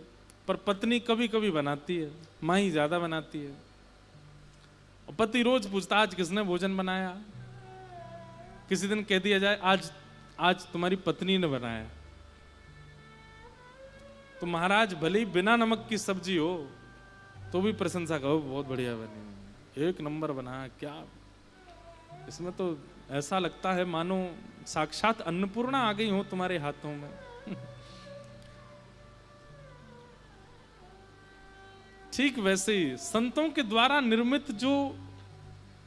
पर पत्नी कभी कभी बनाती है, मां ही ज्यादा बनाती है। और पति रोज पूछता आज किसने भोजन बनाया। किसी दिन कह दिया जाए आज तुम्हारी पत्नी ने बनाया, तो महाराज भले ही बिना नमक की सब्जी हो तो भी प्रशंसा करो, बहुत बढ़िया बनी, एक नंबर बना। क्या इसमें तो ऐसा लगता है मानो साक्षात अन्नपूर्णा आ गई हो तुम्हारे हाथों में। ठीक वैसे ही संतों के द्वारा निर्मित जो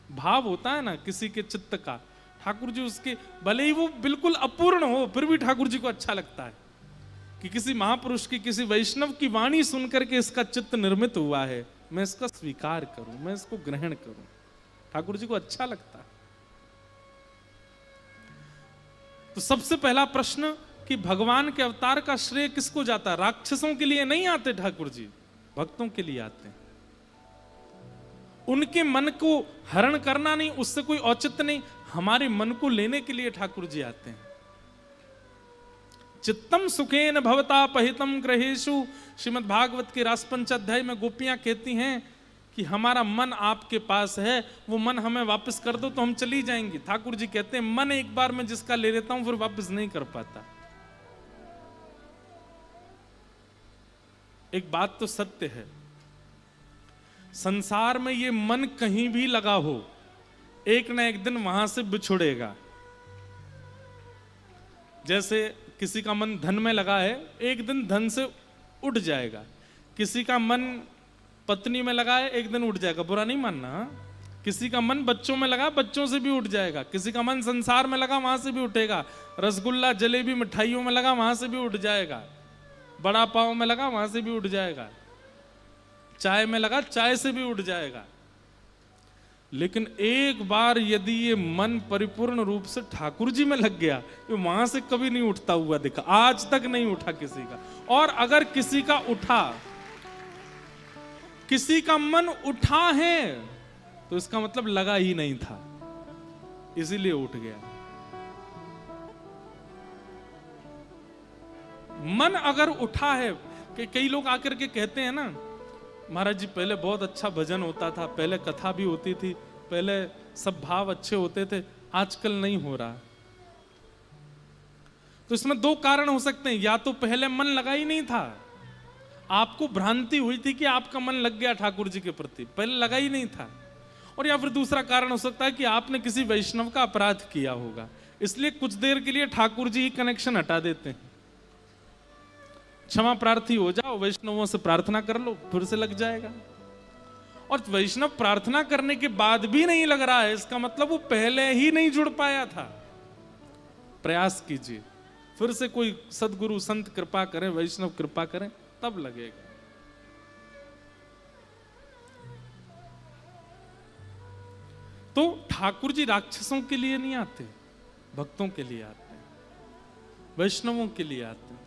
भाव होता है ना किसी के चित्त का, ठाकुर जी उसके भले ही वो बिल्कुल अपूर्ण हो फिर भी ठाकुर जी को अच्छा लगता है कि किसी महापुरुष की, किसी वैष्णव की वाणी सुनकर के इसका चित्त निर्मित हुआ है, मैं इसका स्वीकार करूं, मैं इसको ग्रहण करूं। ठाकुर जी को अच्छा लगता है। तो सबसे पहला प्रश्न कि भगवान के अवतार का श्रेय किसको जाता है? राक्षसों के लिए नहीं आते ठाकुर जी, भक्तों के लिए आते हैं। उनके मन को हरण करना नहीं, उससे कोई औचित्य नहीं, हमारे मन को लेने के लिए ठाकुर जी आते हैं। चित्तम सुखेन भवता पहितम ग्रहेषु, श्रीमद् भागवत के रासपंच अध्याय में गोपियां कहती हैं कि हमारा मन आपके पास है, वो मन हमें वापस कर दो तो हम चली जाएंगी। ठाकुर जी कहते हैं मन एक बार मैं जिसका ले लेता हूं फिर वापस नहीं कर पाता। एक बात तो सत्य है, संसार में ये मन कहीं भी लगा हो एक ना एक दिन वहां से बिछुड़ेगा। जैसे किसी का मन धन में लगा है, एक दिन धन से उठ जाएगा। किसी का मन पत्नी में लगा है, एक दिन उठ जाएगा, बुरा नहीं मानना। किसी का मन बच्चों में लगा, बच्चों से भी उठ जाएगा। किसी का मन संसार में लगा, वहां से भी उठेगा। रसगुल्ला जलेबी मिठाइयों में लगा, वहां से भी उठ जाएगा। बड़ा पाव में लगा, वहां से भी उठ जाएगा। चाय में लगा, चाय से भी उठ जाएगा। लेकिन एक बार यदि ये मन परिपूर्ण रूप से ठाकुर जी में लग गया, ये वहां से कभी नहीं उठता हुआ दिखा, आज तक नहीं उठा किसी का। और अगर किसी का उठा, किसी का मन उठा है तो इसका मतलब लगा ही नहीं था, इसीलिए उठ गया। मन अगर उठा है कि कई लोग आकर के कहते हैं ना, महाराज जी पहले बहुत अच्छा भजन होता था, पहले कथा भी होती थी, पहले सब भाव अच्छे होते थे, आजकल नहीं हो रहा। तो इसमें दो कारण हो सकते हैं, या तो पहले मन लगा ही नहीं था, आपको भ्रांति हुई थी कि आपका मन लग गया ठाकुर जी के प्रति, पहले लगा ही नहीं था। और या फिर दूसरा कारण हो सकता है कि आपने किसी वैष्णव का अपराध किया होगा, इसलिए कुछ देर के लिए ठाकुर जी ही कनेक्शन हटा देते हैं। क्षमा प्रार्थी हो जाओ, वैष्णवों से प्रार्थना कर लो, फिर से लग जाएगा। और वैष्णव प्रार्थना करने के बाद भी नहीं लग रहा है, इसका मतलब वो पहले ही नहीं जुड़ पाया था। प्रयास कीजिए, फिर से कोई सदगुरु संत कृपा करें, वैष्णव कृपा करें, तब लगेगा। तो ठाकुर जी राक्षसों के लिए नहीं आते, भक्तों के लिए आते हैं, वैष्णवों के लिए आते हैं।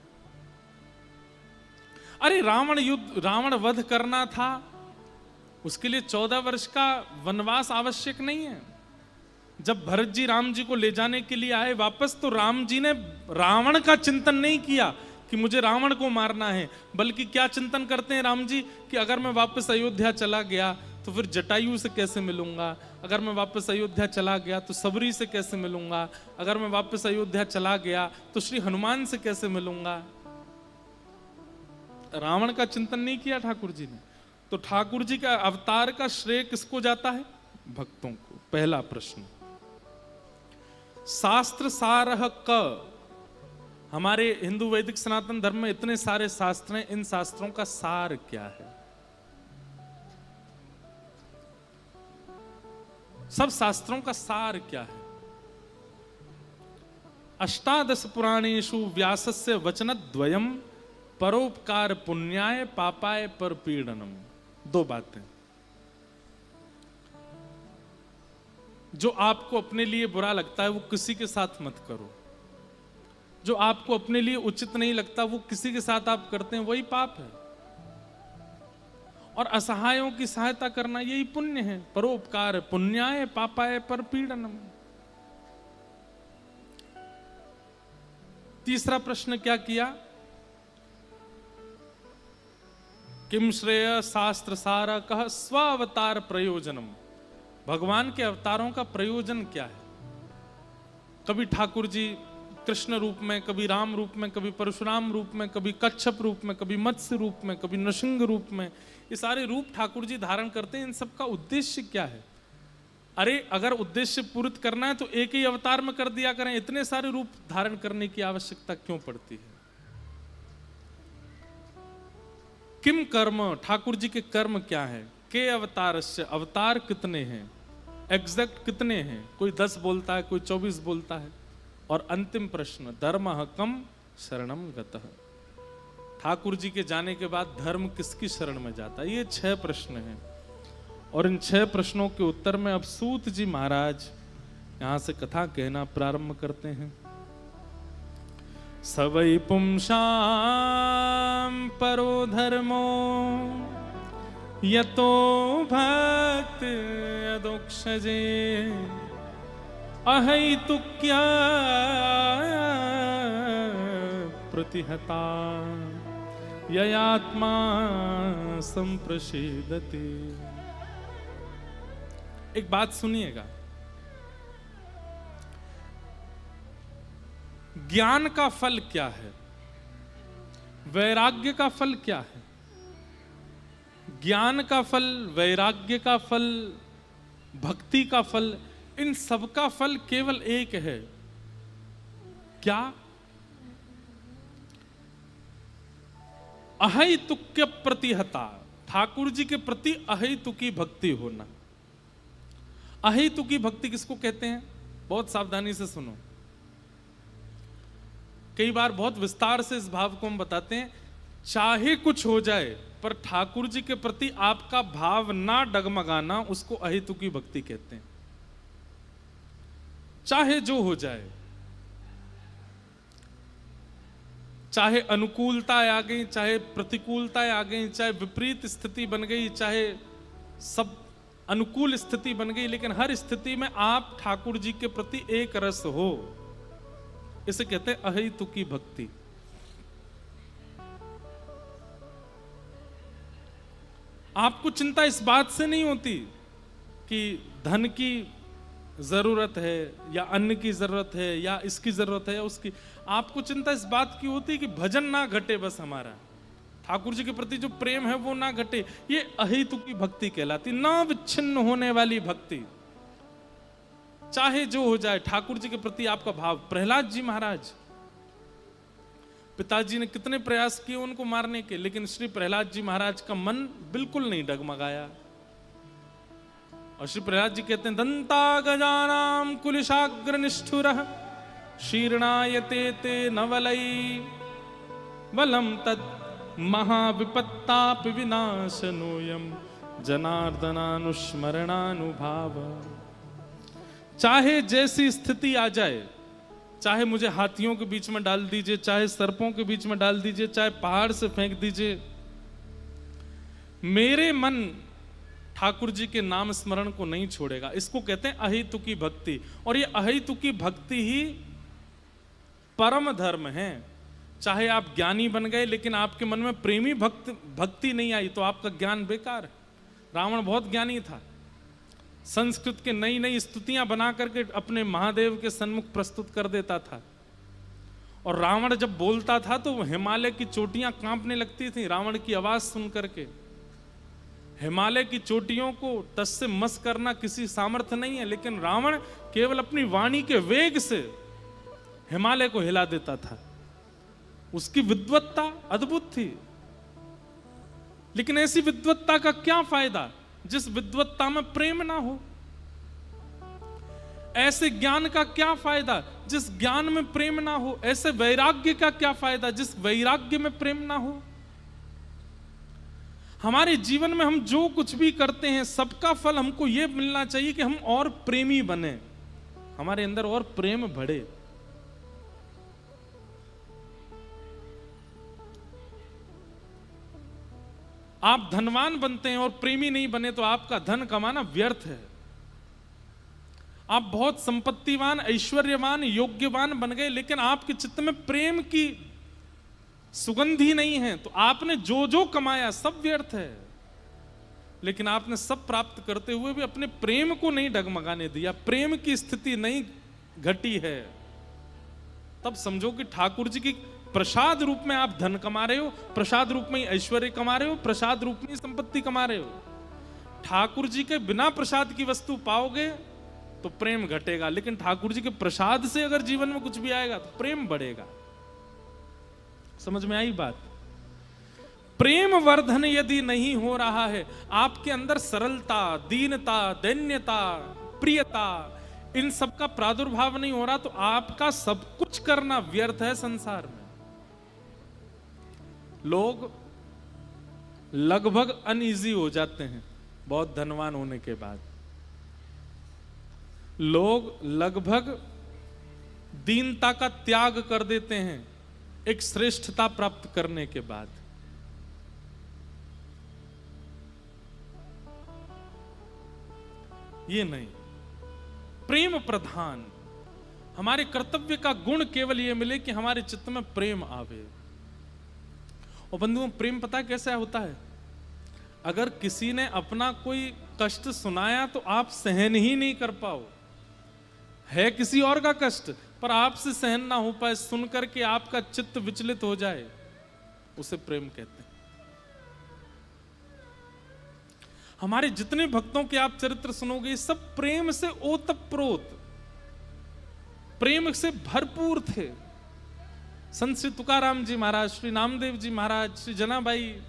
अरे रावण वध करना था, उसके लिए 14 वर्ष का वनवास आवश्यक नहीं है। जब भरत जी राम जी को ले जाने के लिए आए वापस, तो राम जी ने रावण का चिंतन नहीं किया कि मुझे रावण को मारना है, बल्कि क्या चिंतन करते हैं राम जी कि अगर मैं वापस अयोध्या चला गया तो फिर जटायु से कैसे मिलूंगा, अगर मैं वापस अयोध्या चला गया तो सबरी से कैसे मिलूंगा, अगर मैं वापस अयोध्या चला गया तो श्री हनुमान से कैसे मिलूंगा। रावण का चिंतन नहीं किया ठाकुर जी ने। तो ठाकुर जी का अवतार का श्रेय किसको जाता है? भक्तों को। पहला प्रश्न, शास्त्र सारह क, हमारे हिंदू वैदिक सनातन धर्म में इतने सारे शास्त्र हैं, इन शास्त्रों का सार क्या है? सब शास्त्रों का सार क्या है? अष्टादश पुराणेषु व्यासस्य वचनद्वयम् परोपकार पुण्याय पापाय परपीडनम। दो बातें, जो आपको अपने लिए बुरा लगता है वो किसी के साथ मत करो, जो आपको अपने लिए उचित नहीं लगता वो किसी के साथ आप करते हैं, वही पाप है। और असहायों की सहायता करना यही पुण्य है। परोपकार पुण्याय पापाय परपीडनम। तीसरा प्रश्न क्या किया? किम श्रेय शास्त्र सारा कह स्वावतार प्रयोजनम। भगवान के अवतारों का प्रयोजन क्या है? कभी ठाकुर जी कृष्ण रूप में, कभी राम रूप में, कभी परशुराम रूप में, कभी कच्छप रूप में, कभी मत्स्य रूप में, कभी नृसिंह रूप में, ये सारे रूप ठाकुर जी धारण करते हैं। इन सब का उद्देश्य क्या है? अरे अगर उद्देश्य पूर्ण करना है तो एक ही अवतार में कर दिया करें, इतने सारे रूप धारण करने की आवश्यकता क्यों पड़ती है? किम कर्म, ठाकुर जी के कर्म क्या है? के अवतारस्य, अवतार कितने हैं, एग्जैक्ट कितने हैं? कोई 10 बोलता है, कोई 24 बोलता है। और अंतिम प्रश्न, धर्मः कम शरणम गतः। ठाकुर जी के जाने के बाद धर्म किसकी शरण में जाता है? ये 6 प्रश्न हैं। और इन 6 प्रश्नों के उत्तर में अब सूत जी महाराज यहां से कथा कहना प्रारंभ करते हैं। सवै पुंसां परो धर्मो यतो भक्त यदोक्षजे अहैतुक्या प्रतिहता ययात्मा संप्रसीदते। एक बात सुनिएगा, ज्ञान का फल क्या है? वैराग्य का फल क्या है? ज्ञान का फल, वैराग्य का फल, भक्ति का फल, इन सब का फल केवल एक है। क्या? अहैतुक्य प्रतिहता, ठाकुर जी के प्रति अहैतुकी भक्ति होना। अहैतुकी भक्ति किसको कहते हैं? बहुत सावधानी से सुनो, कई बार बहुत विस्तार से इस भाव को हम बताते हैं। चाहे कुछ हो जाए पर ठाकुर जी के प्रति आपका भाव ना डगमगाना, उसको अहेतुकी भक्ति कहते हैं। चाहे जो हो जाए, चाहे अनुकूलता आ गई, चाहे प्रतिकूलता आ गई, चाहे विपरीत स्थिति बन गई, चाहे सब अनुकूल स्थिति बन गई, लेकिन हर स्थिति में आप ठाकुर जी के प्रति एक रस हो, इसे कहते हैं अहेतुकी भक्ति। आपको चिंता इस बात से नहीं होती कि धन की जरूरत है या अन्न की जरूरत है या इसकी जरूरत है या उसकी। आपको चिंता इस बात की होती है कि भजन ना घटे, बस हमारा ठाकुर जी के प्रति जो प्रेम है वो ना घटे। ये अहेतुकी भक्ति कहलाती, ना विच्छिन्न होने वाली भक्ति। चाहे जो हो जाए, ठाकुर जी के प्रति आपका भाव। प्रहलाद जी महाराज, पिताजी ने कितने प्रयास किए उनको मारने के, लेकिन श्री प्रहलाद जी महाराज का मन बिल्कुल नहीं डगमगाया। और श्री प्रहलाद जी कहते हैं दंता गजानाम कुलिशाग्र निष्ठुरः शीर्णायते ते नवलई बलम तत् महाविपत्तापि विनाशनोयम जनार्दनानुस्मरणानुभाव। चाहे जैसी स्थिति आ जाए, चाहे मुझे हाथियों के बीच में डाल दीजिए, चाहे सर्पों के बीच में डाल दीजिए, चाहे पहाड़ से फेंक दीजिए, मेरे मन ठाकुर जी के नाम स्मरण को नहीं छोड़ेगा। इसको कहते हैं अहेतुकी भक्ति। और ये अहेतुकी भक्ति ही परम धर्म है। चाहे आप ज्ञानी बन गए लेकिन आपके मन में प्रेमी भक्ति नहीं आई तो आपका ज्ञान बेकार है। रावण बहुत ज्ञानी था, संस्कृत के नई नई स्तुतियां बना करके अपने महादेव के सन्मुख प्रस्तुत कर देता था। और रावण जब बोलता था तो हिमालय की चोटियां कांपने लगती थी रावण की आवाज सुन करके। हिमालय की चोटियों को टस से मस करना किसी सामर्थ्य नहीं है, लेकिन रावण केवल अपनी वाणी के वेग से हिमालय को हिला देता था। उसकी विद्वत्ता अद्भुत थी। लेकिन ऐसी विद्वत्ता का क्या फायदा जिस विद्वत्ता में प्रेम ना हो? ऐसे ज्ञान का क्या फायदा जिस ज्ञान में प्रेम ना हो? ऐसे वैराग्य का क्या फायदा जिस वैराग्य में प्रेम ना हो? हमारे जीवन में हम जो कुछ भी करते हैं सबका फल हमको यह मिलना चाहिए कि हम और प्रेमी बने, हमारे अंदर और प्रेम बढ़े। आप धनवान बनते हैं और प्रेमी नहीं बने तो आपका धन कमाना व्यर्थ है। आप बहुत संपत्तिवान, ऐश्वर्यवान, योग्यवान बन गए लेकिन आपके चित्त में प्रेम की सुगंधी नहीं है तो आपने जो जो कमाया सब व्यर्थ है। लेकिन आपने सब प्राप्त करते हुए भी अपने प्रेम को नहीं डगमगाने दिया, प्रेम की स्थिति नहीं घटी है। तब समझो कि ठाकुर जी की प्रसाद रूप में आप धन कमा रहे हो, प्रसाद रूप में ऐश्वर्य कमा रहे हो, प्रसाद रूप में संपत्ति कमा रहे हो। ठाकुर जी के बिना प्रसाद की वस्तु पाओगे तो प्रेम घटेगा, लेकिन ठाकुर जी के प्रसाद से अगर जीवन में कुछ भी आएगा तो प्रेम बढ़ेगा। समझ में आई बात? प्रेम वर्धन यदि नहीं हो रहा है, आपके अंदर सरलता, दीनता, दैन्यता, प्रियता, इन सब का प्रादुर्भाव नहीं हो रहा तो आपका सब कुछ करना व्यर्थ है संसार में। लोग लगभग अनईजी हो जाते हैं बहुत धनवान होने के बाद। लोग लगभग दीनता का त्याग कर देते हैं एक श्रेष्ठता प्राप्त करने के बाद। ये नहीं, प्रेम प्रधान। हमारे कर्तव्य का गुण केवल ये मिले कि हमारे चित्त में प्रेम आवे। और बंधुओं, प्रेम पता कैसा होता है? अगर किसी ने अपना कोई कष्ट सुनाया तो आप सहन ही नहीं कर पाओ। है किसी और का कष्ट पर आपसे सहन ना हो पाए, सुन करके आपका चित्त विचलित हो जाए, उसे प्रेम कहते हैं। हमारे जितने भक्तों के आप चरित्र सुनोगे सब प्रेम से ओतप्रोत, प्रेम से भरपूर थे। संत श्री तुकाराम जी महाराज, श्री नामदेव जी महाराज, श्री जनाबाई,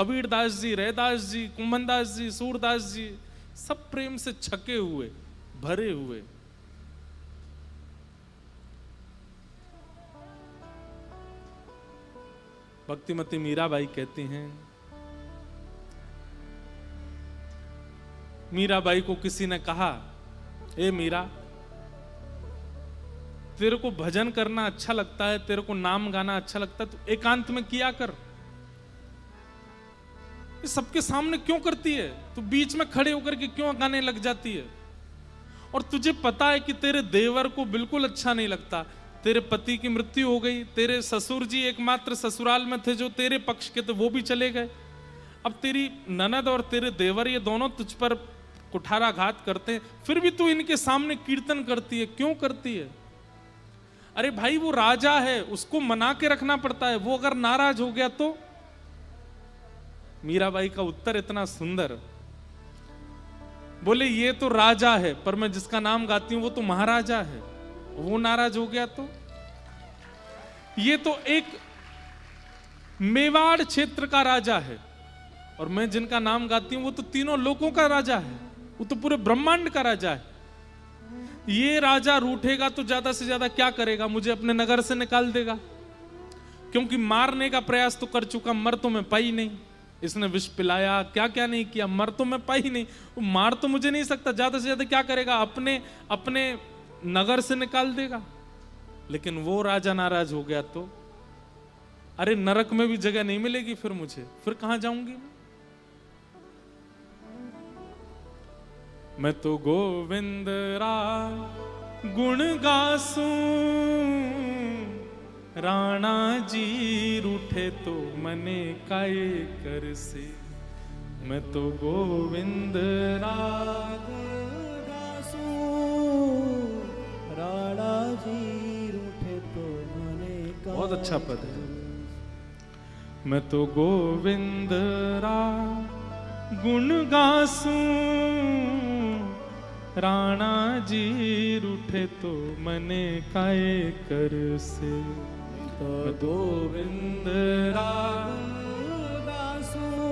कबीरदास जी, रैदास जी, कुंभनदास जी, सूरदास जी, सब प्रेम से छके हुए, भरे हुए। भक्तिमती मीराबाई कहती हैं, मीराबाई को किसी ने कहा, ए मीरा, तेरे को भजन करना अच्छा लगता है, तेरे को नाम गाना अच्छा लगता है, तो एकांत में किया कर। ये सबके सामने क्यों करती है? तू बीच में खड़े होकर के क्यों गाने लग जाती है? और तुझे पता है कि तेरे देवर को बिल्कुल अच्छा नहीं लगता, तेरे पति की मृत्यु हो गई, तेरे ससुर जी एकमात्र ससुराल में थे जो तेरे पक्ष के थे, वो भी चले गए। अब तेरी ननद और तेरे देवर ये दोनों तुझ पर कुठाराघात करते हैं, फिर भी तू इनके सामने कीर्तन करती है, क्यों करती है? अरे भाई, वो राजा है, उसको मना के रखना पड़ता है, वो अगर नाराज हो गया तो। मीराबाई का उत्तर इतना सुंदर, बोले ये तो राजा है पर मैं जिसका नाम गाती हूं वो तो महाराजा है, वो नाराज हो गया तो। ये तो एक मेवाड़ क्षेत्र का राजा है और मैं जिनका नाम गाती हूं वो तो तीनों लोगों का राजा है, वो तो पूरे ब्रह्मांड का राजा है। ये राजा रूठेगा तो ज्यादा से ज्यादा क्या करेगा, मुझे अपने नगर से निकाल देगा, क्योंकि मारने का प्रयास तो कर चुका, मर तो मैं पाई नहीं। इसने विष पिलाया, क्या क्या नहीं किया, मर तो मैं पाई नहीं, वो मार तो मुझे नहीं सकता, ज्यादा से ज्यादा क्या करेगा, अपने अपने नगर से निकाल देगा। लेकिन वो राजा नाराज हो गया तो अरे नरक में भी जगह नहीं मिलेगी फिर मुझे, फिर कहां जाऊंगी मैं तो गोविंद रा गुण गासूं, राणा जी रूठे तो मने काय कर से। मैं तो गोविंद राग गासूं, राणा जी रूठे तो मने काय। बहुत अच्छा पद है। मैं तो गोविंद रा गुण गासूं, राणा जी रूठे तो मने काय कर से। तो गोविंद राग गासूं,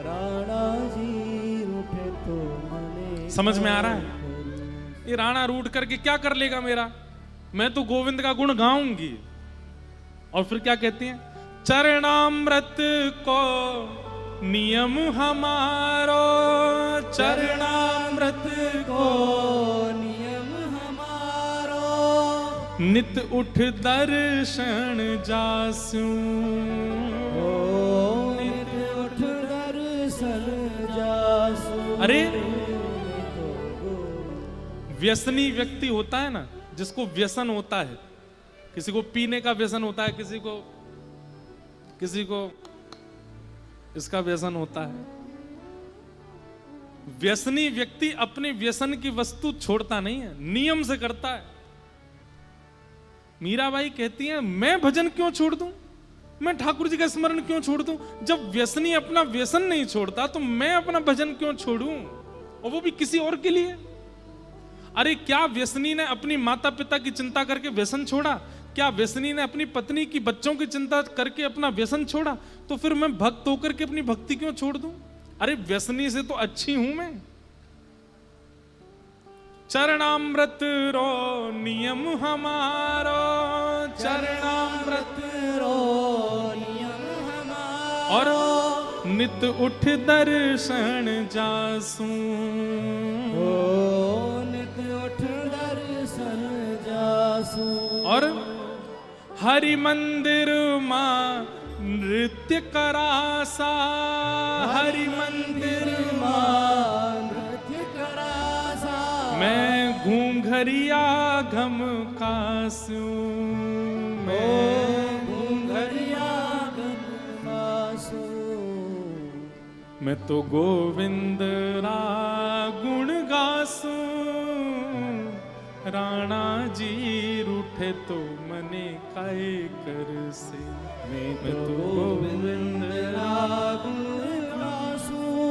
राणा जी रूठे तो मने। समझ में आ रहा है? ये राणा रूठ करके क्या कर लेगा मेरा, मैं तो गोविंद का गुण गाऊंगी। और फिर क्या कहती हैं, चरणामृत को नियम हमारो, चरणामृत को नियम हमारो, नित उठ दर्शन जासूं। नित उठ दर्शन जासूं। अरे व्यसनी व्यक्ति होता है ना, जिसको व्यसन होता है, किसी को पीने का व्यसन होता है, किसी को इसका व्यसन होता है। व्यसनी व्यक्ति अपने व्यसन की वस्तु छोड़ता नहीं है, नियम से करता है। मीराबाई कहती है मैं भजन क्यों छोड़ दूं, मैं ठाकुर जी का स्मरण क्यों छोड़ दूं। जब व्यसनी अपना व्यसन नहीं छोड़ता तो मैं अपना भजन क्यों छोड़ूं, और वो भी किसी और के लिए। अरे क्या व्यसनी ने अपनी माता पिता की चिंता करके व्यसन छोड़ा, क्या व्यसनी ने अपनी पत्नी की बच्चों की चिंता करके अपना व्यसन छोड़ा, तो फिर मैं भक्त होकर के अपनी भक्ति क्यों छोड़ दूं। अरे व्यसनी से तो अच्छी हूं मैं। चरणामृत रो नियम हमारो, चरणामृत रो नियम हमारो, और नित उठ दर्शन जासूं। नित उठ दर्शन जासूं। और हरि मंदिर मां नृत्य करासा, हरि मंदिर मां नृत्य करासा, मैं घूंघरिया घम कासूं। मैं घूंघरिया घम कासूं। मैं तो गोविंद रा गुण गासूं, राणा जी रूठे तो मने काय कर से। मैं तो गोविंद राग गासूं,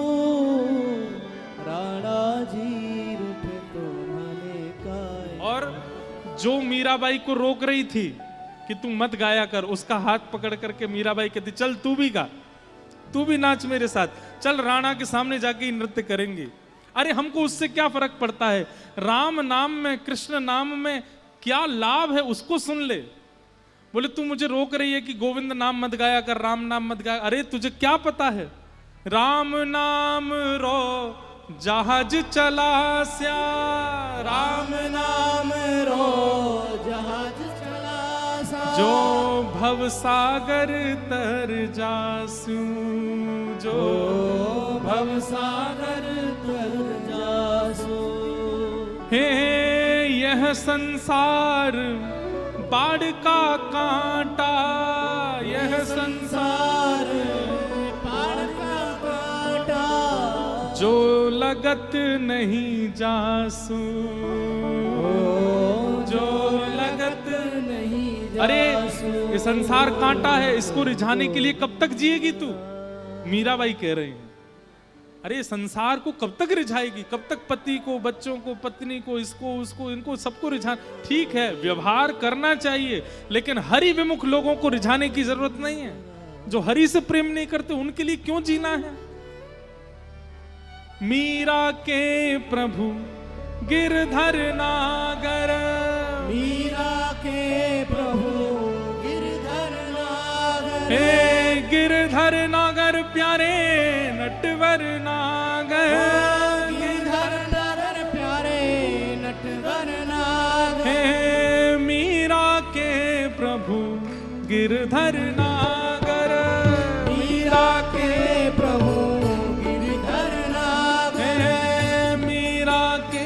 राणा जी रूठे तो मने काय। और जो मीराबाई को रोक रही थी कि तू मत गाया कर, उसका हाथ पकड़ करके मीराबाई कहती चल तू भी गा, तू भी नाच मेरे साथ, चल राणा के सामने जाके ही नृत्य करेंगे। अरे हमको उससे क्या फर्क पड़ता है, राम नाम में कृष्ण नाम में क्या लाभ है उसको सुन ले। बोले तू मुझे रोक रही है कि गोविंद नाम मत गाया कर, राम नाम मत गाया। अरे तुझे क्या पता है, राम नाम रो जहाज चला स्या, राम नाम रो जहाज चला सा, जो भव सागर तर जासूं। जो भव सागर तर जासूं। हे यह संसार बाढ़ का कांटा, यह संसार बाढ़ का कांटा, जो लगत नहीं जासूं। जो लगत नहीं जासूं। अरे ये संसार कांटा है, इसको रिझाने के लिए कब तक जिएगी तू, मीराबाई कह रही हैं। अरे संसार को कब तक रिझाएगी, कब तक पति को, बच्चों को, पत्नी को, इसको उसको, इनको सबको रिझा। ठीक है व्यवहार करना चाहिए, लेकिन हरि विमुख लोगों को रिझाने की जरूरत नहीं है। जो हरि से प्रेम नहीं करते उनके लिए क्यों जीना है। मीरा के प्रभु गिरधर नागर, मीरा के प्रभु गिरधर नागर, हे गिरधर नागर प्यारे नटवर नागर, गिरधर नागर प्यारे नटवर नागर, हे मीरा के प्रभु गिरधर नागर, मीरा के प्रभु गिरधर नागर, हे मीरा के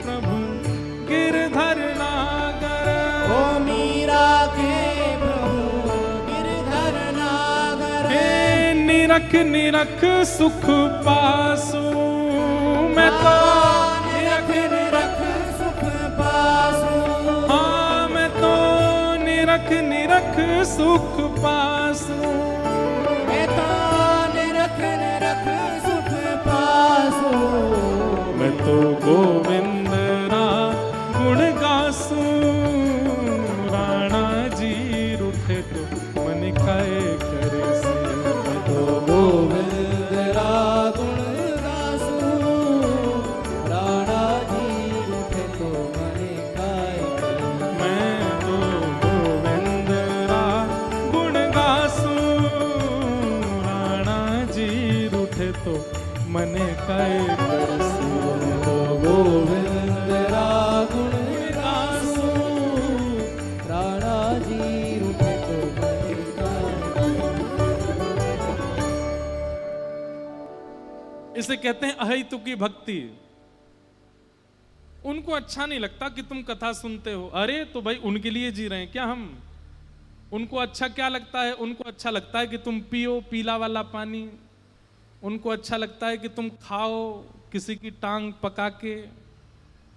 प्रभु गिरधर नागर, ओ मीरा के प्रभु गिरधर नागर, हे निरख निरख सुख पासू, मैं तो निरख निरख सुख पासू, हाँ मैं तो निरख निरख सुख पासू, मैं तो निरख निरख सुख पासू, मैं तो गोविंद रा गुण गासू, राणा जी रूठे तो मन काए करे से, मैं तो गोविंद रा गुण गासू, राणा जी रूठे तो मने काय करे, मैं तो गोविंद रा गुण गासू, राणा जी रूठे तो मने काए करे से, मैं तो गोविंद रा गुण गासू, राणा जी रूठे तो मने काय करे। इसे कहते हैं अहितु की भक्ति। उनको अच्छा नहीं लगता कि तुम कथा सुनते हो, अरे तो भाई उनके लिए जी रहे हैं क्या हम? उनको अच्छा क्या लगता है? उनको अच्छा लगता है कि तुम पियो पीला वाला पानी, उनको अच्छा लगता है कि तुम खाओ किसी की टांग पका के,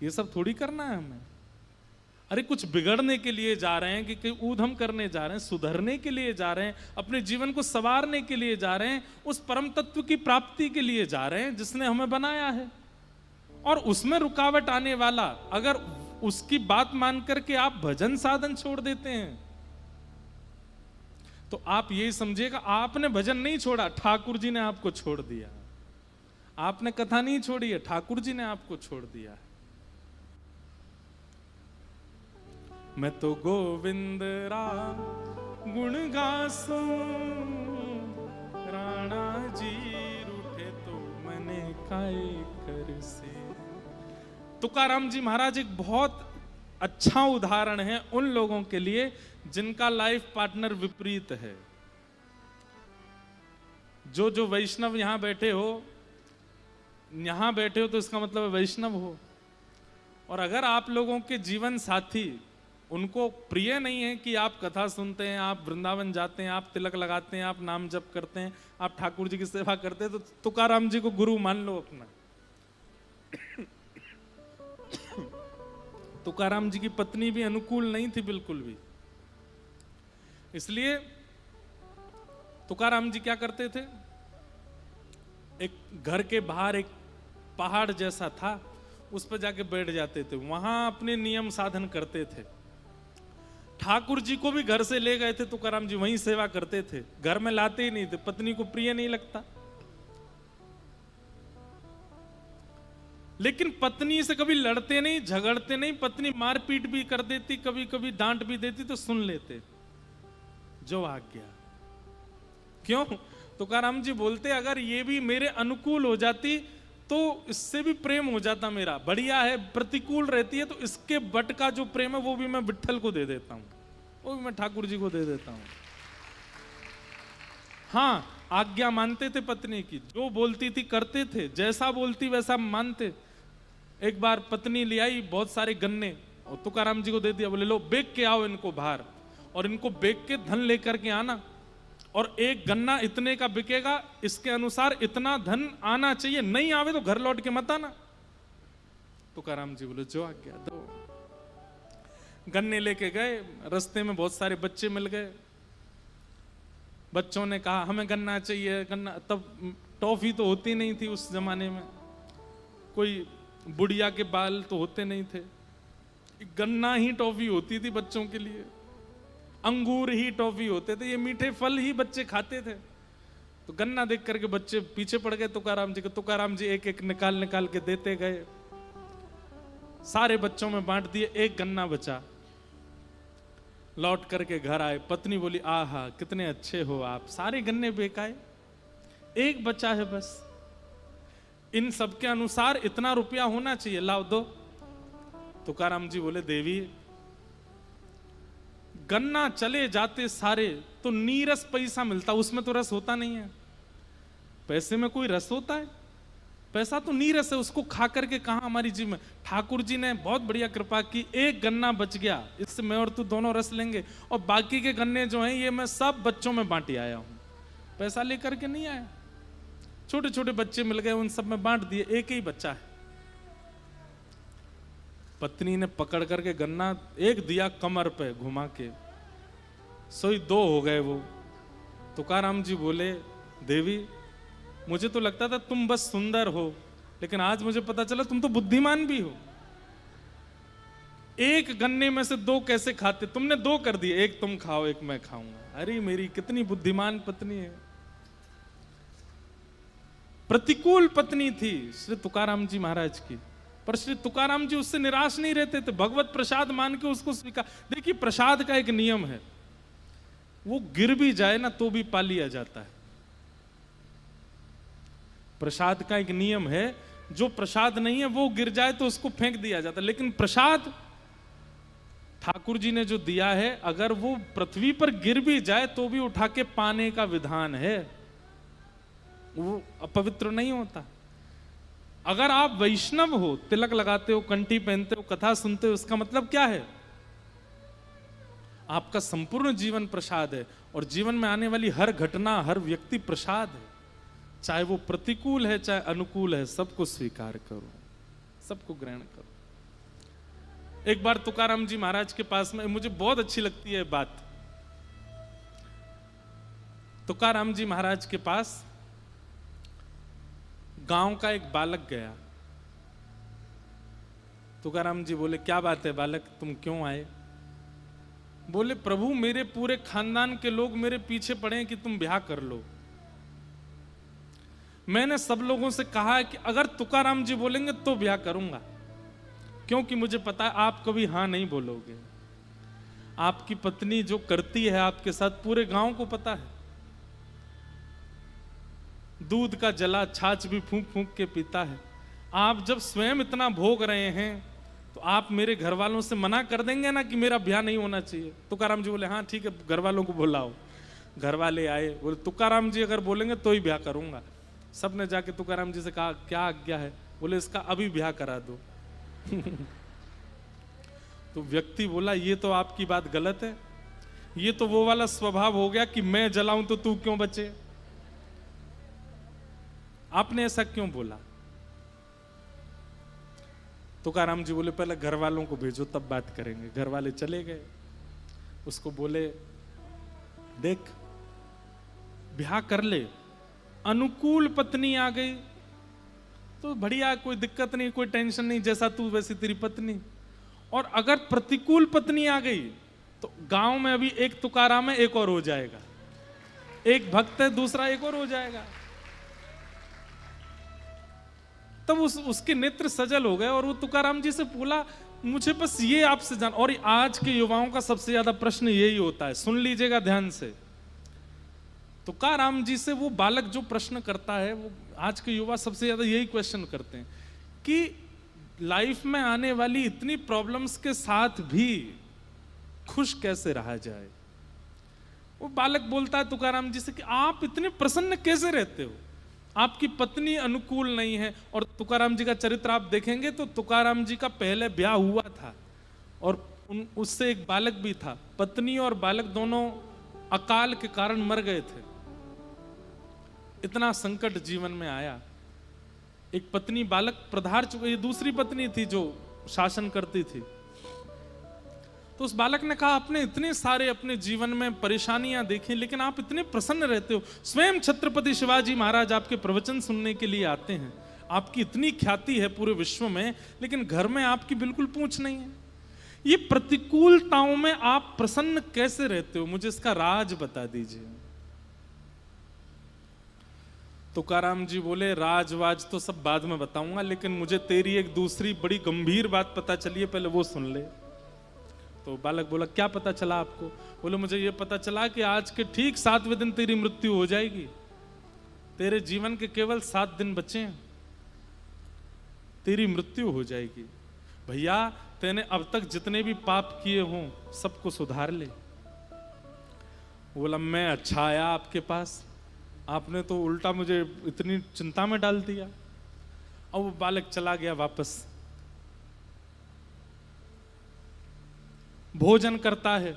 ये सब थोड़ी करना है हमें। अरे कुछ बिगड़ने के लिए जा रहे हैं कि ऊधम करने जा रहे हैं, सुधरने के लिए जा रहे हैं, अपने जीवन को संवारने के लिए जा रहे हैं, उस परम तत्व की प्राप्ति के लिए जा रहे हैं जिसने हमें बनाया है। और उसमें रुकावट आने वाला, अगर उसकी बात मान करके आप भजन साधन छोड़ देते हैं तो आप ये समझिएगा आपने भजन नहीं छोड़ा, ठाकुर जी ने आपको छोड़ दिया। आपने कथा नहीं छोड़ी है, ठाकुर जी ने आपको छोड़ दिया है। मैं तो गोविंद रा गुण गासू, राणा जी रूठे तो मने काय कर से। तुकाराम जी महाराज एक बहुत अच्छा उदाहरण है उन लोगों के लिए जिनका लाइफ पार्टनर विपरीत है। जो वैष्णव यहां बैठे हो तो इसका मतलब है वैष्णव हो। और अगर आप लोगों के जीवन साथी उनको प्रिय नहीं है कि आप कथा सुनते हैं, आप वृंदावन जाते हैं, आप तिलक लगाते हैं, आप नाम जप करते हैं, आप ठाकुर जी की सेवा करते हैं, तो तुकाराम जी को गुरु मान लो अपना। तुकाराम जी की पत्नी भी अनुकूल नहीं थी बिल्कुल भी, इसलिए तुकाराम जी क्या करते थे, एक घर के बाहर एक पहाड़ जैसा था, उस पर जाके बैठ जाते थे, वहां अपने नियम साधन करते थे। ठाकुर जी को भी घर से ले गए थे तुकाराम जी, वहीं सेवा करते थे, घर में लाते ही नहीं थे, पत्नी को प्रिय नहीं लगता। लेकिन पत्नी से कभी लड़ते नहीं, झगड़ते नहीं, पत्नी मारपीट भी कर देती, कभी कभी डांट भी देती तो सुन लेते, जो आज्ञा। क्यों? तुकाराम जी बोलते अगर ये भी मेरे अनुकूल हो जाती तो इससे भी प्रेम हो जाता मेरा, बढ़िया है। प्रतिकूल रहती है तो इसके बट का जो प्रेम है वो भी मैं विट्ठल को दे देता हूं, वो भी मैं ठाकुर जी को दे देता हूं। हाँ, आज्ञा मानते थे पत्नी की, जो बोलती थी करते थे, जैसा बोलती वैसा मानते। एक बार पत्नी ले आई बहुत सारे गन्ने और तुकाराम जी को दे दिया, बोले लो बेच के आओ इनको बाहर, और इनको बेच के धन लेकर के आना, और एक गन्ना इतने का बिकेगा, इसके अनुसार इतना धन आना चाहिए, नहीं आवे तो घर लौट के मत आना। तुकाराम जी बोले जो आज्ञा दो। गन्ने लेके गए, रास्ते में बहुत सारे बच्चे मिल गए, बच्चों ने कहा हमें गन्ना चाहिए, गन्ना। तब टॉफी तो होती नहीं थी उस जमाने में, कोई बुढ़िया के बाल तो होते नहीं थे, गन्ना ही टॉफी होती थी बच्चों के लिए, अंगूर ही टॉफी होते थे, ये मीठे फल ही बच्चे खाते थे। तो गन्ना देख करके बच्चे पीछे पड़ गए तुकाराम जी के। तुकाराम जी एक एक निकाल निकाल के देते गए, सारे बच्चों में बांट दिए, एक गन्ना बचा। लौट करके घर आए, पत्नी बोली आहा कितने अच्छे हो आप, सारे गन्ने बेकाए, एक बचा है बस, इन सबके अनुसार इतना रुपया होना चाहिए, लाओ दो। तुकाराम जी बोले देवी गन्ना चले जाते सारे तो नीरस पैसा मिलता, उसमें तो रस होता नहीं है। पैसे में कोई रस होता है? पैसा तो नीरस है, उसको खा करके कहां हमारी जीव में। ठाकुर जी ने बहुत बढ़िया कृपा की, एक गन्ना बच गया, इससे मैं और तू दोनों रस लेंगे, और बाकी के गन्ने जो हैं ये मैं सब बच्चों में बांटी आया हूं, पैसा लेकर के नहीं आया। छोटे छोटे बच्चे मिल गए, उन सब में बांट दिए, एक ही बच्चा है। पत्नी ने पकड़ करके गन्ना एक दिया कमर पे घुमा के, सोई दो हो गए वो। तुकाराम जी बोले देवी मुझे तो लगता था तुम बस सुंदर हो, लेकिन आज मुझे पता चला तुम तो बुद्धिमान भी हो। एक गन्ने में से दो कैसे खाते, तुमने दो कर दिए, एक तुम खाओ एक मैं खाऊंगा। अरे मेरी कितनी बुद्धिमान पत्नी है। प्रतिकूल पत्नी थी श्री तुकाराम जी महाराज की, पर श्री तुकाराम जी उससे निराश नहीं रहते थे, भगवत प्रसाद मान के उसको स्वीकार। देखिए प्रसाद का एक नियम है, वो गिर भी जाए ना तो भी पा लिया जाता है। प्रसाद का एक नियम है, जो प्रसाद नहीं है वो गिर जाए तो उसको फेंक दिया जाता है, लेकिन प्रसाद ठाकुर जी ने जो दिया है अगर वो पृथ्वी पर गिर भी जाए तो भी उठा के पाने का विधान है, वो अपवित्र नहीं होता। अगर आप वैष्णव हो, तिलक लगाते हो, कंठी पहनते हो, कथा सुनते हो, इसका मतलब क्या है? आपका संपूर्ण जीवन प्रसाद है, और जीवन में आने वाली हर घटना, हर व्यक्ति प्रसाद है, चाहे वो प्रतिकूल है चाहे अनुकूल है, सबको स्वीकार करो, सबको ग्रहण करो। एक बार तुकाराम जी महाराज के पास में, मुझे बहुत अच्छी लगती है बात, तुकाराम जी महाराज के पास गांव का एक बालक गया। तुकाराम जी बोले क्या बात है बालक, तुम क्यों आए? बोले प्रभु मेरे पूरे खानदान के लोग मेरे पीछे पड़े हैं कि तुम ब्याह कर लो। मैंने सब लोगों से कहा है कि अगर तुकाराम जी बोलेंगे तो ब्याह करूंगा, क्योंकि मुझे पता है आप कभी हां नहीं बोलोगे। आपकी पत्नी जो करती है आपके साथ पूरे गांव को पता है, दूध का जला छाछ भी फूंक फूंक के पीता है। आप जब स्वयं इतना भोग रहे हैं तो आप मेरे घर वालों से मना कर देंगे ना कि मेरा ब्याह नहीं होना चाहिए? तुकाराम जी बोले हाँ ठीक है, घर वालों को बुलाओ। घर वाले आए, बोले तुकाराम जी अगर बोलेंगे तो ही ब्याह करूंगा। सबने जाके तुकाराम जी से कहा क्या आज्ञा है? बोले इसका अभी ब्याह करा दो। तो व्यक्ति बोला ये तो आपकी बात गलत है, ये तो वो वाला स्वभाव हो गया कि मैं जलाऊं तो तू क्यों बचे। आपने ऐसा क्यों बोला? तुकाराम जी बोले पहले घर वालों को भेजो तब बात करेंगे। घर वाले चले गए, उसको बोले देख ब्याह कर ले, अनुकूल पत्नी आ गई तो बढ़िया, कोई दिक्कत नहीं, कोई टेंशन नहीं, जैसा तू वैसी तेरी पत्नी। और अगर प्रतिकूल पत्नी आ गई तो गांव में अभी एक तुकाराम है, एक और हो जाएगा, एक भक्त है, दूसरा एक और हो जाएगा। तब उसके नेत्र सजल हो गए और वो तुकाराम जी से बोला मुझे बस ये आपसे जान। और आज के युवाओं का सबसे ज्यादा प्रश्न यही होता है, सुन लीजिएगा ध्यान से। तुकाराम जी से वो बालक जो प्रश्न करता है, वो आज के युवा सबसे ज्यादा यही क्वेश्चन करते हैं कि लाइफ में आने वाली इतनी प्रॉब्लम्स के साथ भी खुश कैसे रहा जाए। वो बालक बोलता है तुकाराम जी से कि आप इतने प्रसन्न कैसे रहते हो, आपकी पत्नी अनुकूल नहीं है। और तुकाराम जी का चरित्र आप देखेंगे तो तुकाराम जी का पहले ब्याह हुआ था और उससे एक बालक भी था। पत्नी और बालक दोनों अकाल के कारण मर गए थे। इतना संकट जीवन में आया, एक पत्नी बालक प्रधार चुकी, ये दूसरी पत्नी थी जो शासन करती थी। तो उस बालक ने कहा आपने इतने सारे अपने जीवन में परेशानियां देखी, लेकिन आप इतने प्रसन्न रहते हो। स्वयं छत्रपति शिवाजी महाराज आपके प्रवचन सुनने के लिए आते हैं, आपकी इतनी ख्याति है पूरे विश्व में, लेकिन घर में आपकी बिल्कुल पूछ नहीं है। ये प्रतिकूलताओं में आप प्रसन्न कैसे रहते हो, मुझे इसका राज बता दीजिए। तुकाराम जी बोले राजवाज तो सब बाद में बताऊंगा, लेकिन मुझे तेरी एक दूसरी बड़ी गंभीर बात पता चली है, पहले वो सुन ले। तो बालक बोला क्या पता चला आपको? बोले मुझे ये पता चला कि आज के ठीक 7वें दिन तेरी मृत्यु हो जाएगी। तेरे जीवन के केवल 7 दिन बचे हैं, तेरी मृत्यु हो जाएगी। भैया तेने अब तक जितने भी पाप किए हों सबको सुधार ले। बोला मैं अच्छा आया आपके पास, आपने तो उल्टा मुझे इतनी चिंता में डाल दिया। और वो बालक चला गया वापस। भोजन करता है,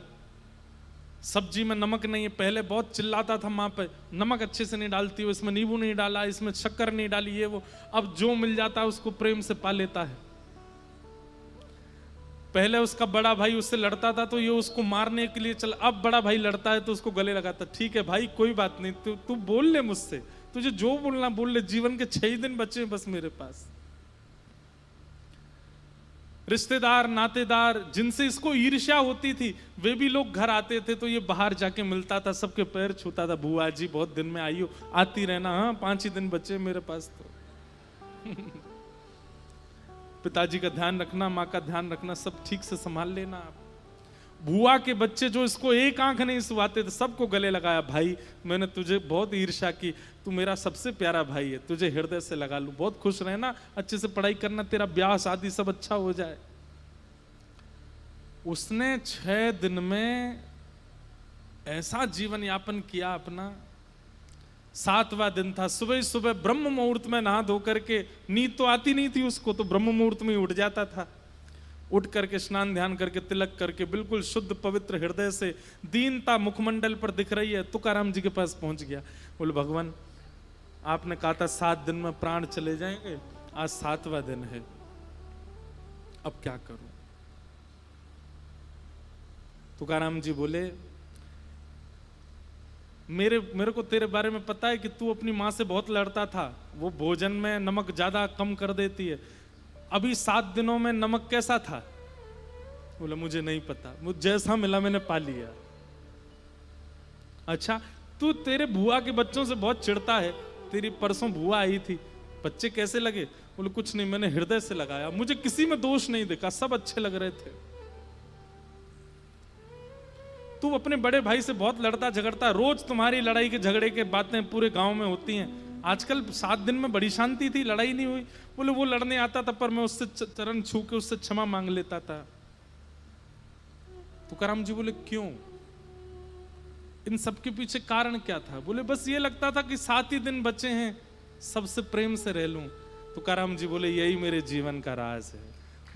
सब्जी में नमक नहीं है। पहले बहुत चिल्लाता था माँ पे, नमक अच्छे से नहीं डालती हो, इसमें नींबू नहीं डाला, इसमें शक्कर नहीं डाली, ये वो। अब जो मिल जाता है उसको प्रेम से पा लेता है। पहले उसका बड़ा भाई उससे लड़ता था तो ये उसको मारने के लिए चल, अब बड़ा भाई लड़ता है तो उसको गले लगाता। ठीक है भाई कोई बात नहीं, तू बोल ले मुझसे, तुझे जो बोलना बोल ले, जीवन के 6 दिन बचे बस मेरे पास। रिश्तेदार नातेदार जिनसे इसको ईर्ष्या होती थी वे भी लोग घर आते थे तो ये बाहर जाके मिलता था, सबके पैर छूता था। बुआ जी बहुत दिन में आई हो, आती रहना, हाँ 5 ही दिन बचे मेरे पास तो। पिताजी का ध्यान रखना, माँ का ध्यान रखना, सब ठीक से संभाल लेना आप। बुआ के बच्चे जो इसको एक आंख नहीं सुहाते थे सबको गले लगाया। भाई मैंने तुझे बहुत ईर्ष्या की, तू मेरा सबसे प्यारा भाई है, तुझे हृदय से लगा लूं, बहुत खुश रहना, अच्छे से पढ़ाई करना, तेरा ब्याह शादी सब अच्छा हो जाए। उसने 6 दिन में ऐसा जीवन यापन किया अपना। 7वां दिन था, सुबह सुबह ब्रह्म मुहूर्त में नहा धो करके, नींद तो आती नहीं थी उसको, तो ब्रह्म मुहूर्त में ही उठ जाता था। उठ करके स्नान ध्यान करके तिलक करके बिल्कुल शुद्ध पवित्र हृदय से, दीनता मुखमंडल पर दिख रही है, तुकाराम जी के पास पहुंच गया। बोले भगवान आपने कहा था 7 दिन में प्राण चले जाएंगे, आज 7वां दिन है, अब क्या करूं? तुकाराम जी बोले मेरे को तेरे बारे में पता है कि तू अपनी माँ से बहुत लड़ता था, वो भोजन में नमक ज्यादा कम कर देती है। अभी 7 दिनों में नमक कैसा था? बोला मुझे नहीं पता, मुझे जैसा मिला मैंने पा लिया। अच्छा तू तेरे बुआ के बच्चों से बहुत चिढ़ता है, तेरी परसों बुआ आई थी, बच्चे कैसे लगे? बोले कुछ नहीं, मैंने हृदय से लगाया, मुझे किसी में दोष नहीं देखा, सब अच्छे लग रहे थे। तू अपने बड़े भाई से बहुत लड़ता झगड़ता, रोज तुम्हारी लड़ाई के झगड़े के बातें पूरे गांव में होती हैं। आजकल 7 दिन में बड़ी शांति थी, लड़ाई नहीं हुई। बोले वो लड़ने आता था पर मैं उससे चरण छू के उससे क्षमा मांग लेता था। तुकाराम जी बोले क्यों? इन सब के पीछे कारण क्या था? बोले बस ये लगता था कि 7 ही दिन बचे हैं, सबसे प्रेम से रह लूं। तुकाराम जी बोले यही मेरे जीवन का राज है,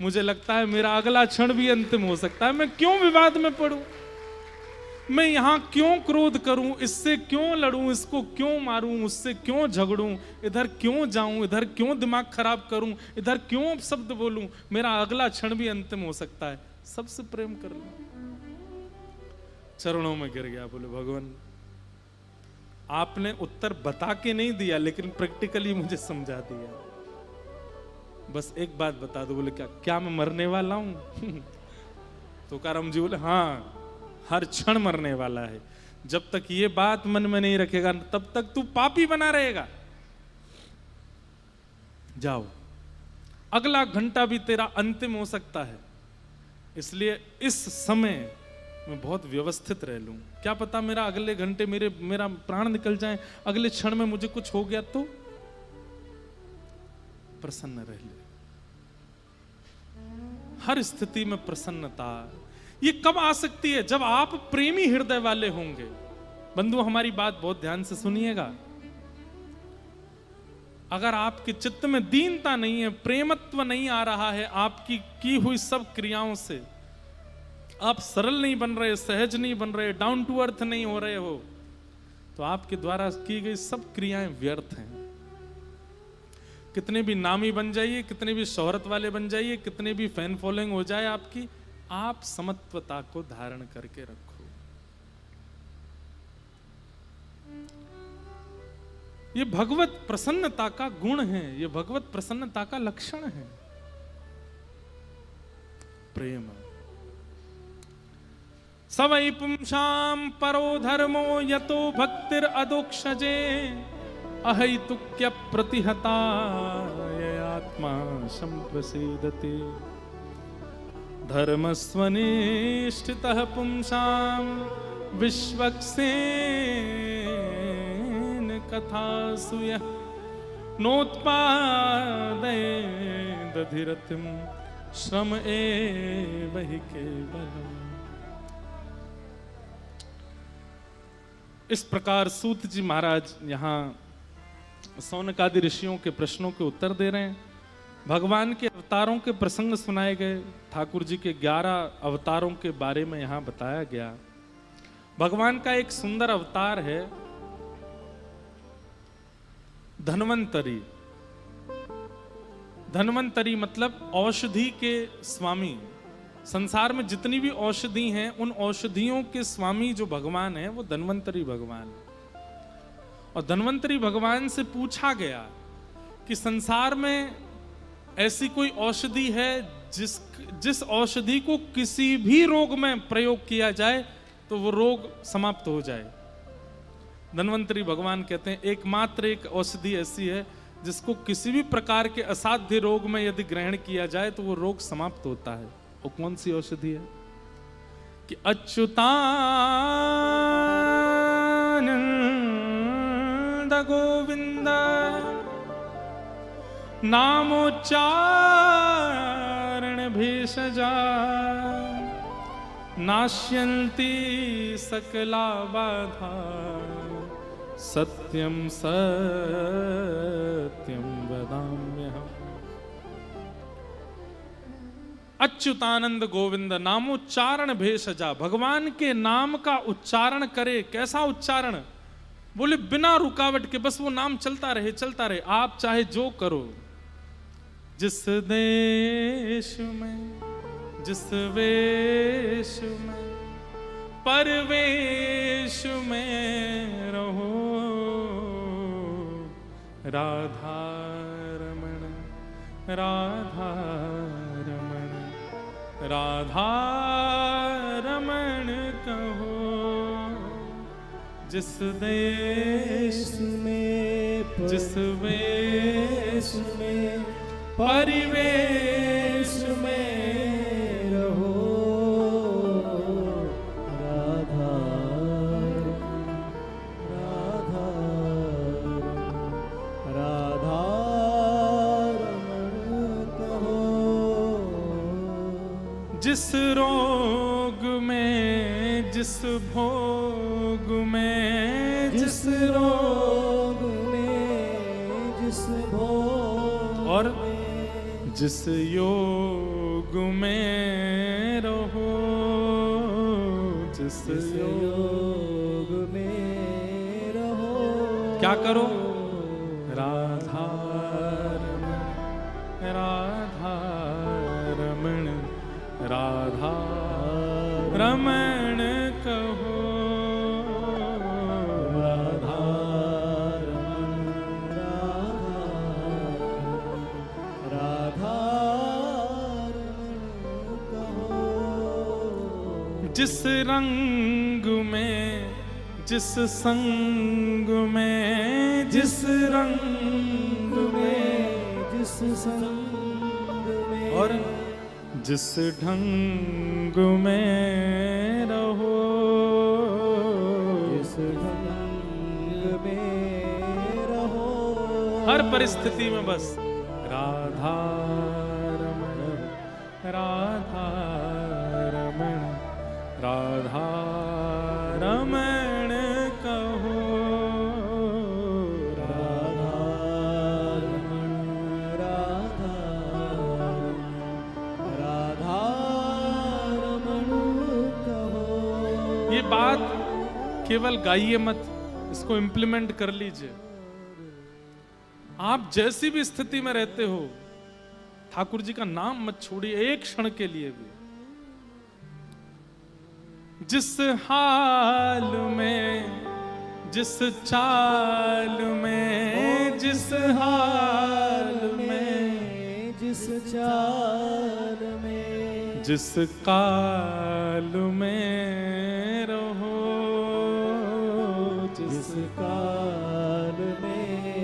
मुझे लगता है मेरा अगला क्षण भी अंतिम हो सकता है, मैं क्यों विवाद में पड़ूं, मैं यहां क्यों क्रोध करूं, इससे क्यों लड़ूं, इसको क्यों मारूं, उससे क्यों झगड़ूं, इधर क्यों जाऊं, इधर क्यों दिमाग खराब करूं, इधर क्यों अपशब्द बोलूं, मेरा अगला क्षण भी अंतिम हो सकता है, सबसे प्रेम कर लूं। चरणों में गिर गया। बोले भगवान आपने उत्तर बता के नहीं दिया लेकिन प्रैक्टिकली मुझे समझा दिया, बस एक बात बता दो। बोले क्या मैं मरने वाला हूं? तुकाराम जी बोले हाँ, हर क्षण मरने वाला है, जब तक ये बात मन में नहीं रखेगा तब तक तू पापी बना रहेगा। जाओ, अगला घंटा भी तेरा अंतिम हो सकता है, इसलिए इस समय मैं बहुत व्यवस्थित रह लूं। क्या पता मेरा अगले घंटे मेरा प्राण निकल जाए, अगले क्षण में मुझे कुछ हो गया तो? प्रसन्न रह ले, हर स्थिति में प्रसन्नता। ये कब आ सकती है? जब आप प्रेमी हृदय वाले होंगे। बंधु हमारी बात बहुत ध्यान से सुनिएगा, अगर आपके चित्त में दीनता नहीं है, प्रेमत्व नहीं आ रहा है, आपकी की हुई सब क्रियाओं से आप सरल नहीं बन रहे, सहज नहीं बन रहे, डाउन टू अर्थ नहीं हो रहे हो, तो आपके द्वारा की गई सब क्रियाएं व्यर्थ हैं। कितने भी नामी बन जाइए, कितने भी शोहरत वाले बन जाइए, कितने भी फैन फॉलोइंग हो जाए आपकी, आप समत्वता को धारण करके रखो। ये भगवत प्रसन्नता का गुण है, ये भगवत प्रसन्नता का लक्षण है, प्रेम। सवै पुंसां परो धर्मो यतो भक्तिर अदोक्षजे अहैतुक्य प्रतिहताय आत्मा संप्रसीदते धर्मस्वनिष्ठितः पुंसां विश्वक्सेन कथासु यः नोत्पादयेदधिरतिं श्रम एव हि केवलम्। इस प्रकार सूत जी महाराज यहाँ सौनकादि ऋषियों के प्रश्नों के उत्तर दे रहे हैं। भगवान के अवतारों के प्रसंग सुनाए गए। ठाकुर जी के 11 अवतारों के बारे में यहाँ बताया गया। भगवान का एक सुंदर अवतार है धन्वंतरी। धन्वंतरी मतलब औषधि के स्वामी। संसार में जितनी भी औषधि हैं उन औषधियों के स्वामी जो भगवान है वो धन्वंतरी भगवान। और धन्वंतरी भगवान से पूछा गया कि संसार में ऐसी कोई औषधि है जिस औषधि को किसी भी रोग में प्रयोग किया जाए तो वो रोग समाप्त हो जाए। धन्वंतरी भगवान कहते हैं एकमात्र एक औषधि ऐसी है जिसको किसी भी प्रकार के असाध्य रोग में यदि ग्रहण किया जाए तो वो रोग समाप्त होता है। वो कौन सी औषधि है कि अच्युतानंद गोविंद नामोच्चारण भेषजा नाश्यन्ति सकला बाधा सत्यम सत्यम वदाम्यहम्। अच्युतानंद गोविंद नामोच्चारण भेषजा। भगवान के नाम का उच्चारण करे। कैसा उच्चारण? बोले बिना रुकावट के, बस वो नाम चलता रहे चलता रहे। आप चाहे जो करो, जिस देश में जिस वेश में परवेश में रहो राधा रमण राधा रमण राधा रमण कहो। जिस देश में जिस वेश में परिवेश में रहो राधा राधा राधा रमण कहो। जिस रोग में जिस भोग में जिस रोग में जिस भोग और जिस योग में रहो जिस योग में रहो क्या करो? राधा राधा रमण राधा रमण कहो। राधा राधा कहो। जिस रंग में जिस संग में जिस रंग में जिस संग में और जिस ढंग में रहो जिस ढंग में रहो हर परिस्थिति में बस राधा रमण राधा रमण राधा रमण कहो। राधा रमण राधा राधा रमण कहो। ये बात केवल गाइए मत, इसको इम्प्लीमेंट कर लीजिए। आप जैसी भी स्थिति में रहते हो ठाकुर जी का नाम मत छोड़िए एक क्षण के लिए भी। जिस हाल में जिस चाल में जिस हाल में जिस चाल में जिस काल में रहो जिस काल में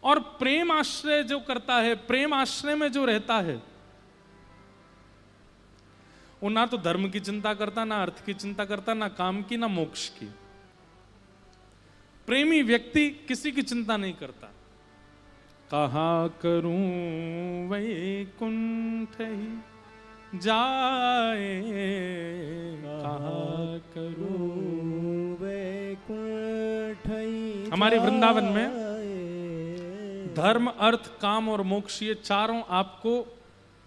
और प्रेम आश्रय जो करता है, प्रेम आश्रय में जो रहता है, वो ना तो धर्म की चिंता करता, ना अर्थ की चिंता करता, ना काम की, ना मोक्ष की। प्रेमी व्यक्ति किसी की चिंता नहीं करता। कहा करूं वैकुंठ ही जाए, कहा करूं वैकुंठ ही हमारे वृंदावन में जाए। धर्म, अर्थ, काम और मोक्ष, ये चारों आपको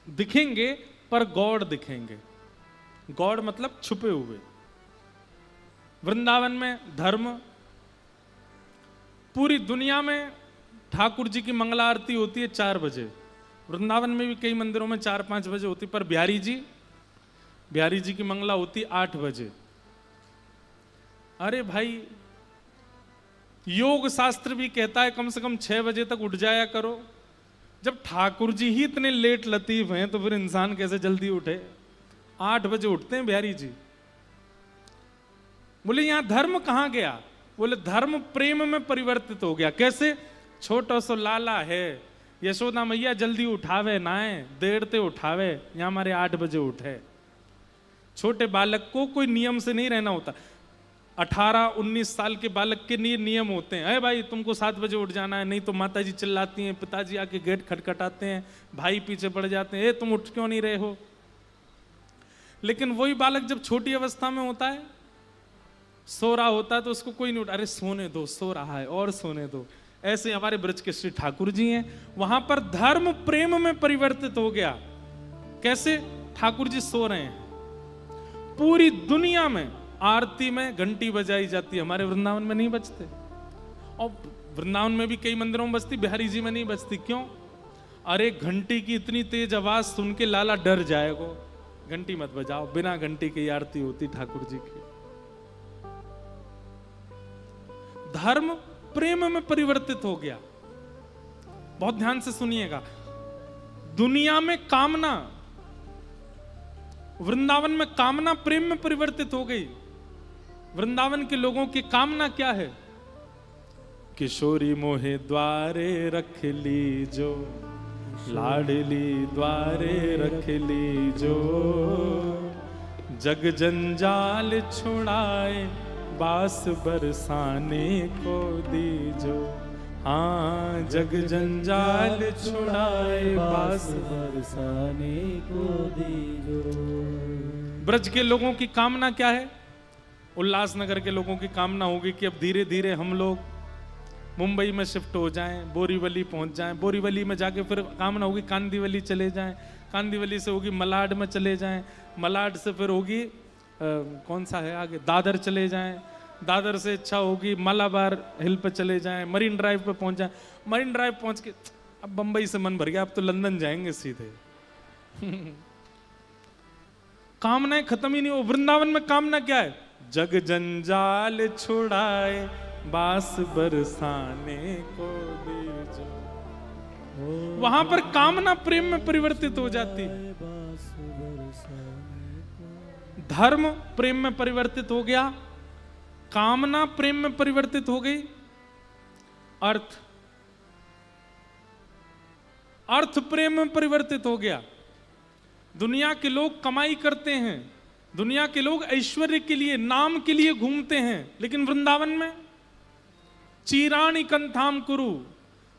दिखेंगे, पर गॉड दिखेंगे। गॉड मतलब छुपे हुए। वृंदावन में धर्म, पूरी दुनिया में ठाकुर जी की मंगला आरती होती है 4 बजे। वृंदावन में भी कई मंदिरों में 4-5 बजे होती, पर बिहारी जी की मंगला होती 8 बजे। अरे भाई, योग शास्त्र भी कहता है कम से कम 6 बजे तक उठ जाया करो। जब ठाकुर जी ही इतने लेट लतीफ हैं तो फिर इंसान कैसे जल्दी उठे? 8 बजे उठते हैं बिहारी जी। बोले यहां धर्म कहां गया? बोले धर्म प्रेम में परिवर्तित हो गया। कैसे? छोटा सा लाला है, यशोदा मैया जल्दी उठावे नाए, देर ते उठावे, यहां हमारे 8 बजे उठे। छोटे बालक को कोई नियम से नहीं रहना होता। 18-19 साल के बालक के नियम होते हैं। अरे भाई तुमको 7 बजे उठ जाना है, नहीं तो माताजी चिल्लाती हैं, पिताजी आके गेट खटखटाते हैं, भाई पीछे पड़ जाते हैं, तुम उठ क्यों नहीं रहे हो? लेकिन वही बालक जब छोटी अवस्था में होता है, सो रहा होता है, तो उसको कोई नहीं उठा, अरे सोने दो, सो रहा है और सोने दो। ऐसे हमारे ब्रज के श्री ठाकुर जी हैं, वहां पर धर्म प्रेम में परिवर्तित हो गया। कैसे? ठाकुर जी सो रहे हैं, पूरी दुनिया में आरती में घंटी बजाई जाती है, हमारे वृंदावन में नहीं बजते। और वृंदावन में भी कई मंदिरों में बजती, बिहारी जी में नहीं बजती। क्यों? अरे घंटी की इतनी तेज आवाज सुन के लाला डर जाएगा, घंटी मत बजाओ। बिना घंटी की आरती होती ठाकुर जी की। धर्म प्रेम में परिवर्तित हो गया। बहुत ध्यान से सुनिएगा। दुनिया में कामना, वृंदावन में कामना प्रेम में परिवर्तित हो गई। वृंदावन के लोगों की कामना क्या है? किशोरी मोहे द्वारे रख लीजो, लाडली द्वारे रख लीजो, जग जंजाल छुड़ाए बास बरसाने को दीजो। हाँ, जग जंजाल छुड़ाए बास बरसाने को दीजो। ब्रज के लोगों की कामना क्या है? उल्लासनगर के लोगों की कामना होगी कि अब धीरे धीरे हम लोग मुंबई में शिफ्ट हो जाएं, बोरीवली पहुंच जाएं, बोरीवली में जाके फिर कामना होगी कांदीवली चले जाएं, कांदीवली से होगी मलाड में चले जाएं, मलाड से फिर होगी कौन सा है आगे, दादर चले जाएं, दादर से इच्छा होगी मालाबार हिल पे चले जाएं, मरीन ड्राइव पे पहुंच जाएं, मरीन ड्राइव पहुंच के अब बंबई से मन भर गया, अब तो लंदन जाएंगे सीधे। कामनाएं खत्म ही नहीं हो। वृंदावन में कामना क्या है? जग जंजाल छुड़ाए बास बरसाने को दीजो। वहां पर कामना प्रेम में परिवर्तित हो जाती। धर्म प्रेम में परिवर्तित हो गया, कामना प्रेम में परिवर्तित हो गई, अर्थ प्रेम में परिवर्तित हो गया। दुनिया के लोग कमाई करते हैं, दुनिया के लोग ऐश्वर्य के लिए, नाम के लिए घूमते हैं, लेकिन वृंदावन में चीराणि कंथाम कुरु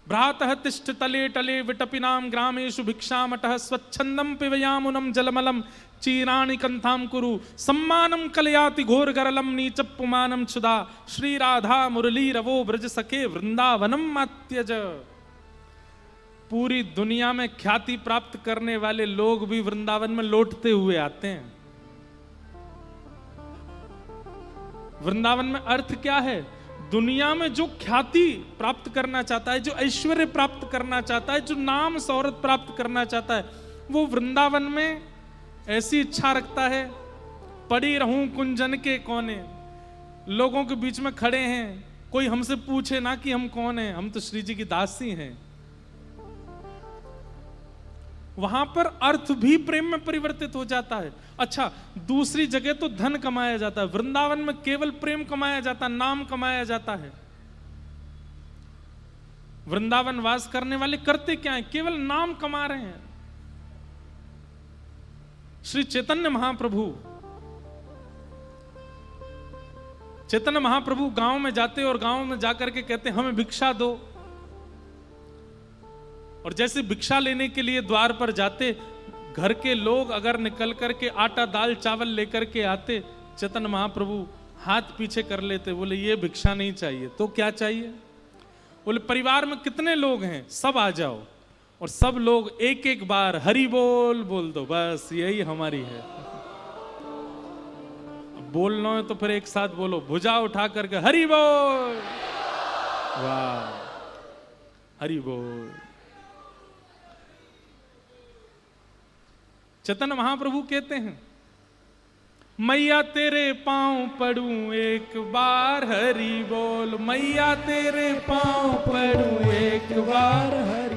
भ्रातः तिष्ठ तले टले विटपिनाम ग्रामेषु भिक्षामटः स्वच्छंदम पिबयामुनम जलमलम चीराणि कंथाम कुरु सम्मानम कलयाति घोर गरलम नीचपुमानम क्षुदा श्री राधा मुरली रवो ब्रज सखे वृंदावनम मात्यज। पूरी दुनिया में ख्याति प्राप्त करने वाले लोग भी वृंदावन में लौटते हुए आते हैं। वृंदावन में अर्थ क्या है? दुनिया में जो ख्याति प्राप्त करना चाहता है, जो ऐश्वर्य प्राप्त करना चाहता है, जो नाम शौहरत प्राप्त करना चाहता है, वो वृंदावन में ऐसी इच्छा रखता है, पड़ी रहूं कुंजन के कोने, लोगों के बीच में खड़े हैं, कोई हमसे पूछे ना कि हम कौन हैं, हम तो श्री जी की दासी हैं। वहां पर अर्थ भी प्रेम में परिवर्तित हो जाता है। अच्छा, दूसरी जगह तो धन कमाया जाता है, वृंदावन में केवल प्रेम कमाया जाता है, नाम कमाया जाता है। वृंदावन वास करने वाले करते क्या है? केवल नाम कमा रहे हैं। श्री चैतन्य महाप्रभु गांव में जाते और गांव में जाकर के कहते हमें भिक्षा दो। और जैसे भिक्षा लेने के लिए द्वार पर जाते, घर के लोग अगर निकल करके आटा दाल चावल लेकर के आते, चैतन्य महाप्रभु हाथ पीछे कर लेते, बोले ये भिक्षा नहीं चाहिए। तो क्या चाहिए? बोले परिवार में कितने लोग हैं, सब आ जाओ। और सब लोग एक एक बार हरि बोल दो, बस यही हमारी है। बोलना है तो फिर एक साथ बोलो, भुजा उठा करके हरि बोल। वाह, हरि बोल। चैतन्य महाप्रभु कहते हैं मैया तेरे पांव पड़ूं एक बार हरि बोल, मैया तेरे पांव पड़ूं एक बार हरि